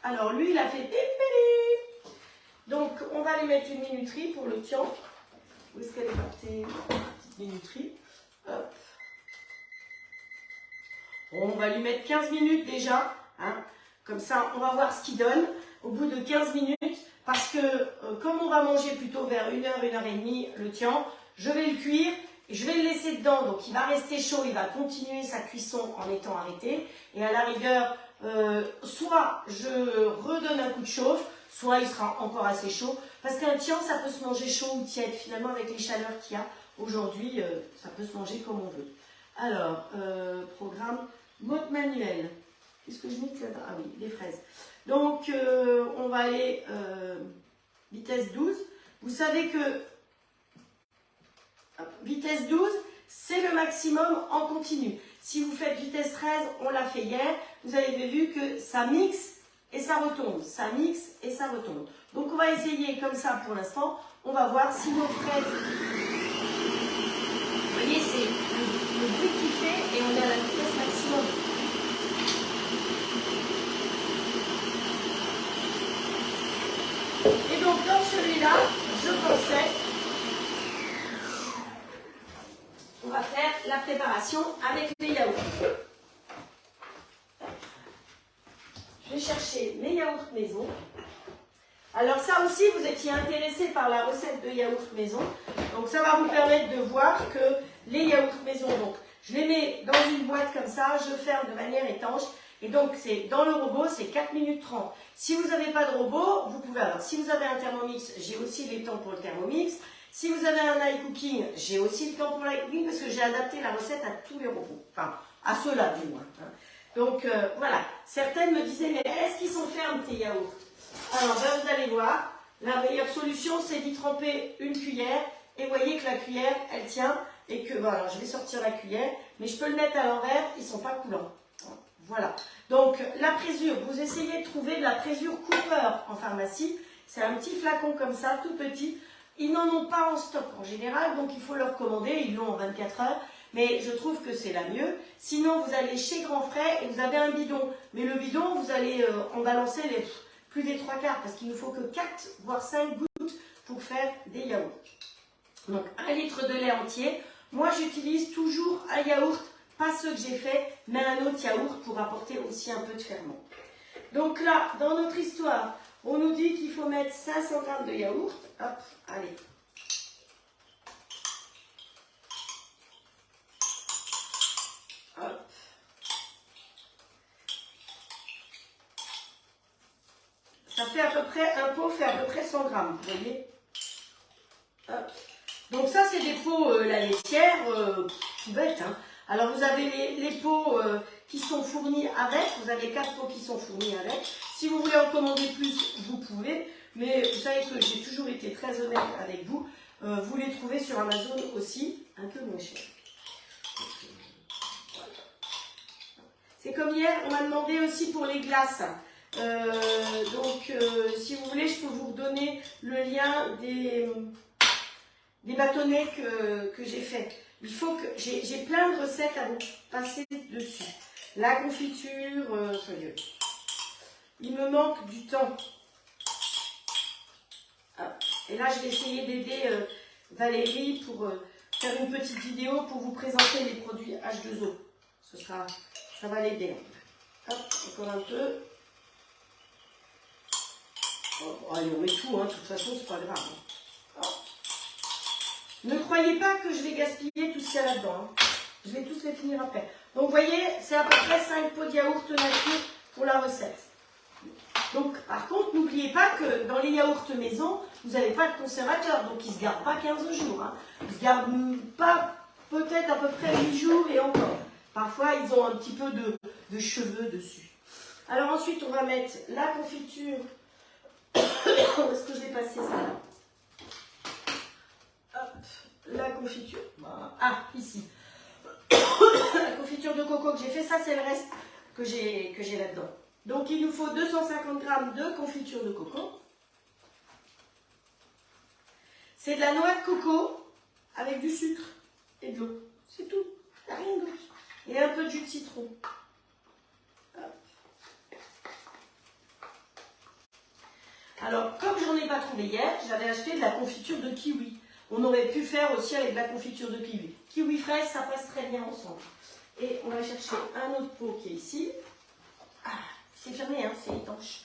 alors, lui, il a fait pipili. Donc, on va lui mettre une minuterie pour le tian. Où est-ce qu'elle est partie? Petite minuterie. Hop. On va lui mettre 15 minutes déjà. Hein. Comme ça, on va voir ce qu'il donne au bout de 15 minutes. Parce que, comme on va manger plutôt vers 1h, 1h30 le tian, je vais le cuire et je vais le laisser dedans. Donc, il va rester chaud, il va continuer sa cuisson en étant arrêté. Et à la rigueur, soit je redonne un coup de chauffe, soit il sera encore assez chaud. Parce qu'un tian, ça peut se manger chaud ou tiède. Finalement, avec les chaleurs qu'il y a aujourd'hui, ça peut se manger comme on veut. Alors, programme mode manuel. Qu'est-ce que je mets là-dedans? Ah oui, les fraises. Donc, on va aller vitesse 12. Vous savez que vitesse 12, c'est le maximum en continu. Si vous faites vitesse 13, on l'a fait hier, vous avez vu que ça mixe et ça retombe. Ça mixe et ça retombe. Donc, on va essayer comme ça pour l'instant. On va voir si nos fraises... Vous voyez, c'est le bruit qu'il fait et on est à la vitesse maximum. Et donc, dans celui-là, je pensais... On va faire la préparation avec les yaourts. Je vais chercher mes yaourts maison. Alors ça aussi, vous étiez intéressé par la recette de yaourt maison. Donc ça va vous permettre de voir que les yaourts maison, donc je les mets dans une boîte comme ça, je ferme de manière étanche. Et donc c'est dans le robot, c'est 4 minutes 30. Si vous n'avez pas de robot, vous pouvez alors. Si vous avez un Thermomix, j'ai aussi les temps pour le Thermomix. Si vous avez un iCooking, j'ai aussi le temps pour l'iCooking parce que j'ai adapté la recette à tous les robots. Enfin, à ceux-là du moins. Hein. Donc voilà, certaines me disaient, mais est-ce qu'ils sont fermes tes yaourts? Alors ben, vous allez voir, la meilleure solution c'est d'y tremper une cuillère. Et vous voyez que la cuillère, elle tient. Et que, bon alors je vais sortir la cuillère, mais je peux le mettre à l'envers, ils ne sont pas coulants. Voilà. Donc la présure, vous essayez de trouver de la présure Cooper en pharmacie. C'est un petit flacon comme ça, tout petit. Ils n'en ont pas en stock en général, donc il faut leur commander, ils l'ont en 24 heures, mais je trouve que c'est la mieux. Sinon, vous allez chez Grand Frais et vous avez un bidon. Mais le bidon, vous allez en balancer plus des 3 quarts, parce qu'il ne faut que 4 voire 5 gouttes pour faire des yaourts. Donc 1 litre de lait entier. Moi, j'utilise toujours un yaourt, pas ceux que j'ai fait, mais un autre yaourt pour apporter aussi un peu de ferment. Donc là, dans notre histoire, on nous dit qu'il faut mettre 500 g de yaourt. Hop, allez. Hop. Ça fait à peu près, un pot fait à peu près 100 grammes, vous voyez. Hop. Donc ça, c'est des pots, la laitière, tout bête. Hein. Alors vous avez les pots qui sont fournis avec, vous avez 4 pots qui sont fournis avec. Si vous voulez en commander plus, vous pouvez. Mais vous savez que j'ai toujours été très honnête avec vous. Vous les trouvez sur Amazon aussi, un peu moins cher. C'est comme hier, on m'a demandé aussi pour les glaces. Si vous voulez, je peux vous redonner le lien des bâtonnets que j'ai fait. il faut que... J'ai plein de recettes à vous passer dessus. La confiture, il me manque du temps. Hop. Et là, je vais essayer d'aider Valérie pour faire une petite vidéo pour vous présenter les produits H2O. Ça va l'aider. Hop, encore un peu. Oh, allez, on met tout, hein. De toute façon, c'est pas grave. Hop. Ne croyez pas que je vais gaspiller tout ce qu'il y a là-dedans. Hein. Je vais tous les finir après. Donc, vous voyez, c'est à peu près 5 pots de yaourt nature pour la recette. Donc, par contre, n'oubliez pas que dans les yaourts maison, vous n'avez pas de conservateur. Donc, ils ne se gardent pas 15 jours. Hein. Ils ne se gardent pas peut-être à peu près 8 jours et encore. Parfois, ils ont un petit peu de cheveux dessus. Alors ensuite, on va mettre la confiture. Où est-ce que je l'ai passé ça? Hop, la confiture. Ah, ici. La confiture de coco que j'ai fait, ça c'est le reste que j'ai là-dedans. Donc il nous faut 250 g de confiture de coco. C'est de la noix de coco avec du sucre et de l'eau. C'est tout, il n'y a rien d'autre. Et un peu de jus de citron. Hop. Alors, comme j'en ai pas trouvé hier, j'avais acheté de la confiture de kiwi. On aurait pu faire aussi avec de la confiture de kiwi. Kiwi fraise, ça passe très bien ensemble. Et on va chercher un autre pot qui est ici. Ah, c'est fermé, hein, c'est étanche.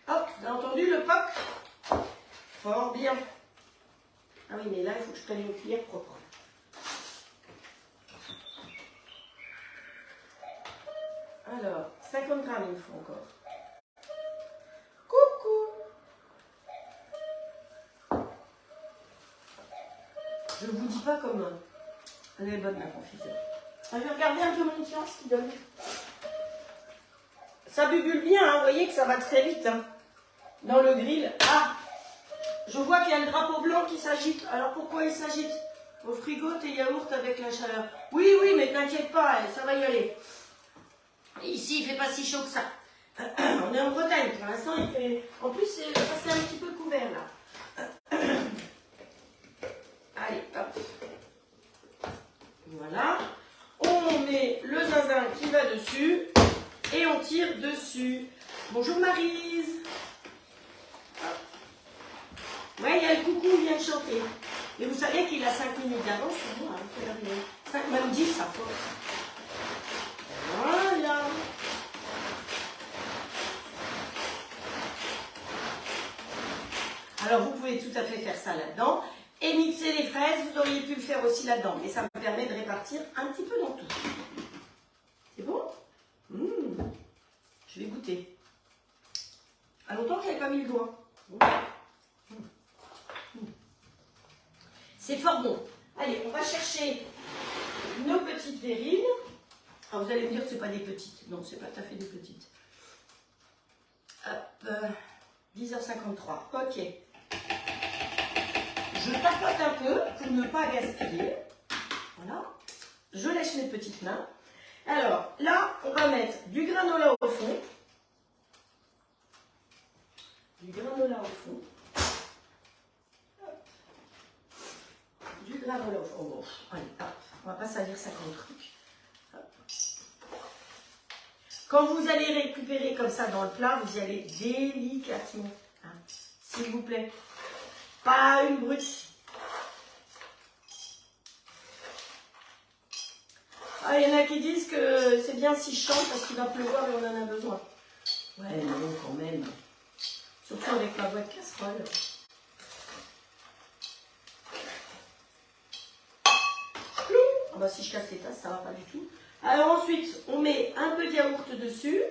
Hop, vous avez entendu le poc? Fort bien. Ah oui, mais là, il faut que je prenne une cuillère propre. Alors, 50 g il me faut encore. Je ne vous dis pas comment. Elle est bonne la confiture. Je vais regarder un peu mon tien, ce qu'il donne. Ça bubule bien, hein. Vous voyez que ça va très vite. Hein. Dans le grill. Ah, je vois qu'il y a le drapeau blanc qui s'agite. Alors pourquoi il s'agite? Au frigo, tes yaourts avec la chaleur. Oui, oui, mais t'inquiète pas, ça va y aller. Et ici, il ne fait pas si chaud que ça. On est en Bretagne, pour l'instant, il fait... En plus, ça c'est un petit peu couvert, là. Allez, hop. Voilà. On met le zinzin qui va dessus et on tire dessus. Bonjour Maryse. Ouais, il y a le coucou qui vient de chanter. Et vous savez qu'il a 5 minutes d'avance sur moi. Hein, même 10 à force. Voilà. Alors vous pouvez tout à fait faire ça là-dedans. Et mixer les fraises, vous auriez pu le faire aussi là-dedans. Mais ça me permet de répartir un petit peu dans tout. C'est bon? Je vais goûter. À longtemps que je n'avais pas mis le doigt. C'est fort bon. Allez, on va chercher nos petites verrines. Alors vous allez me dire que ce n'est pas des petites. Non, ce n'est pas tout à fait des petites. Hop, 10h53. Ok. Je tapote un peu pour ne pas gaspiller. Voilà. Je lèche mes petites mains. Alors, là, on va mettre du granola au fond. Du granola au fond. Hop. Du granola au fond. Oh, bon. Allez, hop. On va pas salir ça comme truc. Hop. Quand vous allez récupérer comme ça dans le plat, vous y allez délicatement. Hein, s'il vous plaît. Pas une brute. Ah, il y en a qui disent que c'est bien si je chante parce qu'il va pleuvoir et on en a besoin. Ouais, mais non, quand même. Surtout avec ma boîte casserole. Ah bah si je casse les tasses, ça va pas du tout. Alors ensuite, on met un peu de yaourt dessus.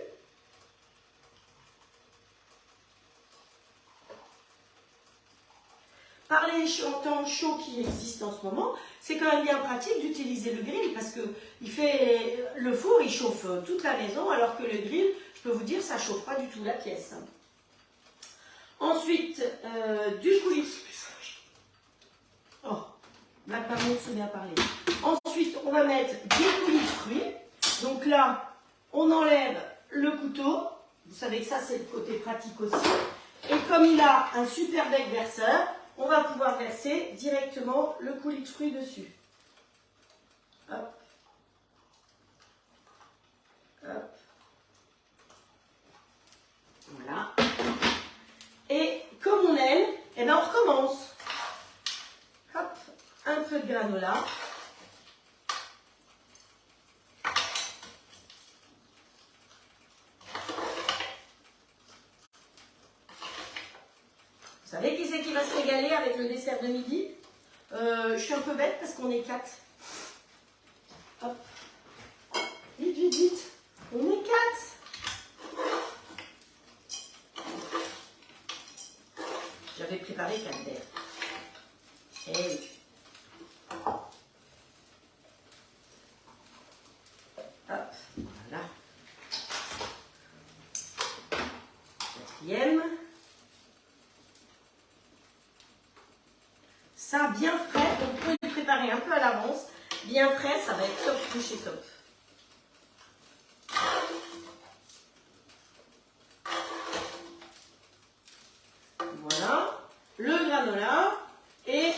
Par les temps chauds qui existent en ce moment, c'est quand même bien pratique d'utiliser le grill parce que le four il chauffe toute la maison alors que le grill, je peux vous dire, ça ne chauffe pas du tout la pièce. Ensuite, du coulis. Oh, Black Maman se met à parler. Ensuite, on va mettre des coulis de fruits. Donc là, on enlève le couteau. Vous savez que ça, c'est le côté pratique aussi. Et comme il a un super bec verseur, on va pouvoir verser directement le coulis de fruits dessus. Hop. Hop. Voilà. Et comme on aime, eh ben on recommence. Hop, un peu de granola. Vous savez qui c'est qui va se régaler avec le dessert de midi? Je suis un peu bête parce qu'on est 4. Hop. Vite, vite, vite. On est 4. J'avais préparé 4 verres. Et oui. Hop, voilà. 4e. Ça, bien frais, on peut le préparer un peu à l'avance. Bien frais, ça va être top de chez top. Voilà, le granola. Et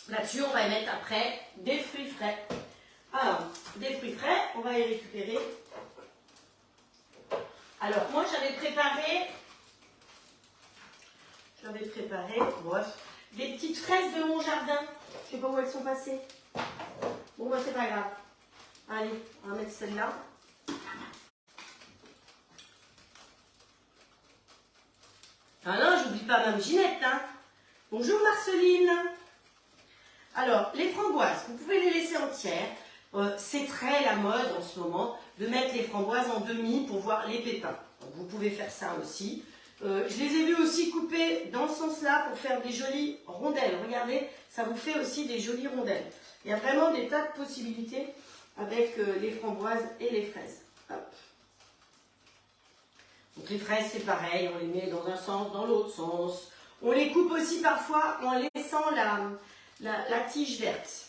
là-dessus, on va mettre après des fruits frais. Alors, des fruits frais, on va y récupérer. Alors, moi, j'avais préparé, bref, des petites fraises de mon jardin. Je ne sais pas où elles sont passées. Bon, bah, c'est pas grave. Allez, on va mettre celle-là. Ah non, j'oublie pas Mme Ginette, hein. Bonjour Marceline. Alors, les framboises, vous pouvez les laisser entières. C'est très la mode en ce moment de mettre les framboises en demi pour voir les pépins. Donc, vous pouvez faire ça aussi. Je les ai vues aussi couper dans ce sens-là pour faire des jolies rondelles. Regardez, ça vous fait aussi des jolies rondelles. Il y a vraiment des tas de possibilités avec les framboises et les fraises. Hop. Donc les fraises, c'est pareil, on les met dans un sens, dans l'autre sens. On les coupe aussi parfois en laissant la tige verte.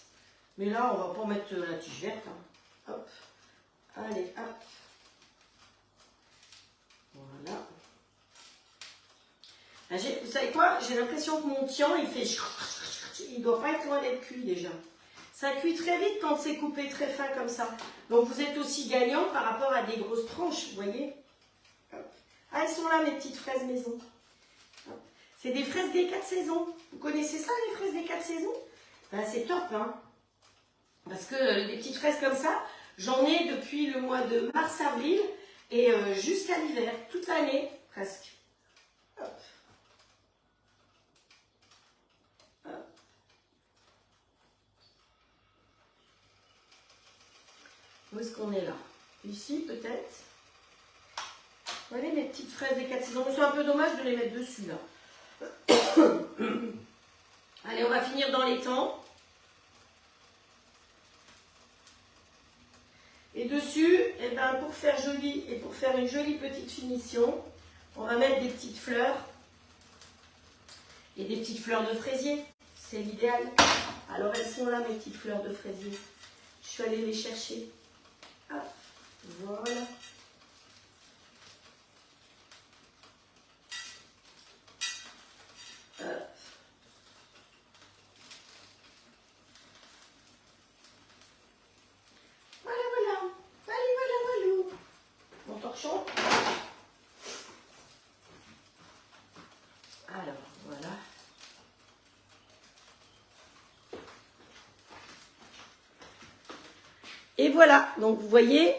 Mais là, on ne va pas mettre la tige verte. Hein. Hop. Allez, hop. Voilà. Vous savez quoi? J'ai l'impression que mon tian, il fait... Il ne doit pas être loin d'être cuit déjà. Ça cuit très vite quand c'est coupé très fin comme ça. Donc vous êtes aussi gagnant par rapport à des grosses tranches, vous voyez? Ah, elles sont là, mes petites fraises maison. C'est des fraises des 4 saisons. Vous connaissez ça, les fraises des 4 saisons? Ben, c'est top, hein. Parce que des petites fraises comme ça, j'en ai depuis le mois de mars-avril et jusqu'à l'hiver, toute l'année, presque. Hop. Hop. Où est-ce qu'on est là? Ici, peut-être? Vous voyez mes petites fraises des 4 saisons. C'est un peu dommage de les mettre dessus, là. Allez, on va finir dans les temps. Et dessus, eh ben, pour faire joli et pour faire une jolie petite finition, on va mettre des petites fleurs. Et des petites fleurs de fraisier. C'est l'idéal. Alors, elles sont là, mes petites fleurs de fraisier. Je suis allée les chercher. Hop, voilà. Alors, voilà. Et voilà, donc vous voyez,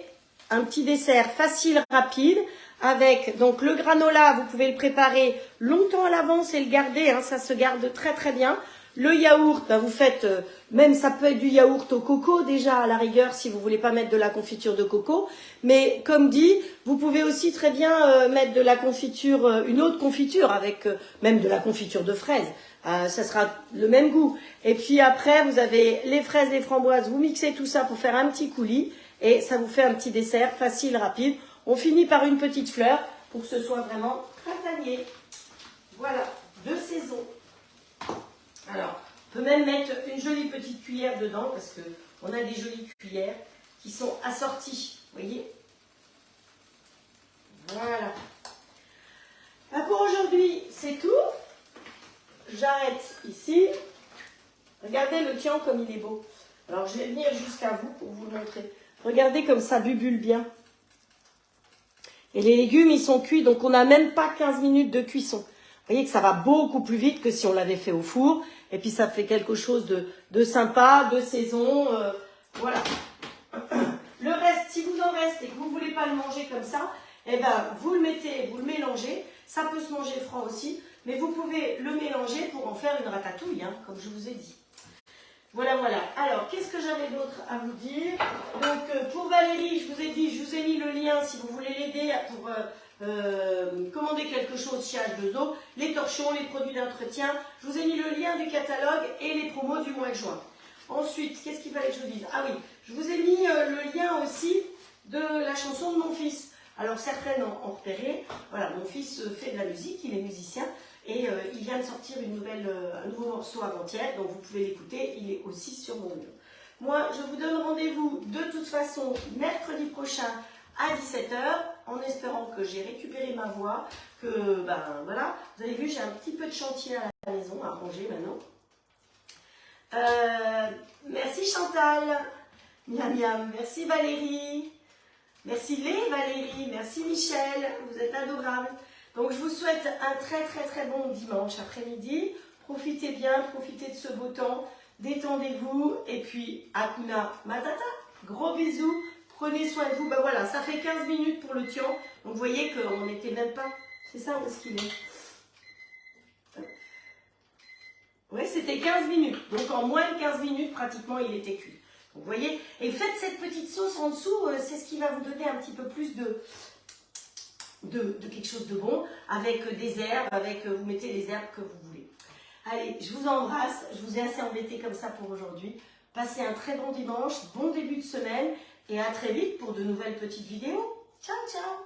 un petit dessert facile, rapide, avec donc le granola, vous pouvez le préparer longtemps à l'avance et le garder, hein, ça se garde très très bien. Le yaourt, ben vous faites, même ça peut être du yaourt au coco déjà à la rigueur si vous voulez pas mettre de la confiture de coco. Mais comme dit, vous pouvez aussi très bien mettre de la confiture, une autre confiture avec même de la confiture de fraises. Ça sera le même goût. Et puis après, vous avez les fraises, les framboises, vous mixez tout ça pour faire un petit coulis et ça vous fait un petit dessert facile, rapide. On finit par une petite fleur pour que ce soit vraiment printanier. Voilà, de saison. Alors, on peut même mettre une jolie petite cuillère dedans parce qu'on a des jolies cuillères qui sont assorties, vous voyez? Voilà. regardez le tian comme il est beau. Alors, je vais venir jusqu'à vous pour vous le montrer. Regardez comme ça bubule bien. Et les légumes, ils sont cuits, donc on n'a même pas 15 minutes de cuisson. Vous voyez que ça va beaucoup plus vite que si on l'avait fait au four. Et puis, ça fait quelque chose de sympa, de saison. Voilà. Le reste, si vous en reste et que vous ne voulez pas le manger comme ça, eh ben, vous le mettez, vous le mélangez. Ça peut se manger froid aussi, mais vous pouvez le mélanger pour en faire une ratatouille, hein, comme je vous ai dit. Voilà, voilà. Alors, qu'est-ce que j'avais d'autre à vous dire? Donc, pour Valérie, je vous ai mis le lien si vous voulez l'aider pour commander quelque chose chez H2O, les torchons, les produits d'entretien. Je vous ai mis le lien du catalogue et les promos du mois de juin. Ensuite, qu'est-ce qu'il fallait que je vous dise? Ah oui, je vous ai mis le lien aussi de la chanson de mon fils. Alors, certaines ont repéré. Voilà, mon fils fait de la musique, il est musicien. Et il vient de sortir un nouveau morceau avant-hier, donc vous pouvez l'écouter, il est aussi sur mon mur. Moi, je vous donne rendez-vous de toute façon mercredi prochain à 17 h, en espérant que j'ai récupéré ma voix, que, ben voilà, vous avez vu, j'ai un petit peu de chantier à la maison, à ranger maintenant. Merci Chantal, miam miam, merci Valérie, merci Valérie, merci Michel, vous êtes adorables. Donc, je vous souhaite un très très très bon dimanche après-midi. Profitez bien, profitez de ce beau temps. Détendez-vous. Et puis, Hakuna Matata. Gros bisous. Prenez soin de vous. Ben voilà, ça fait 15 minutes pour le tian. Donc, vous voyez qu'on n'était même pas... C'est ça, où est-ce qu'il est? Oui, c'était 15 minutes. Donc, en moins de 15 minutes, pratiquement, il était cuit. Donc, vous voyez. Et faites cette petite sauce en dessous. C'est ce qui va vous donner un petit peu plus de quelque chose de bon, avec des herbes, vous mettez les herbes que vous voulez. Allez, je vous embrasse, je vous ai assez embêté comme ça pour aujourd'hui. Passez un très bon dimanche, bon début de semaine et à très vite pour de nouvelles petites vidéos. Ciao, ciao!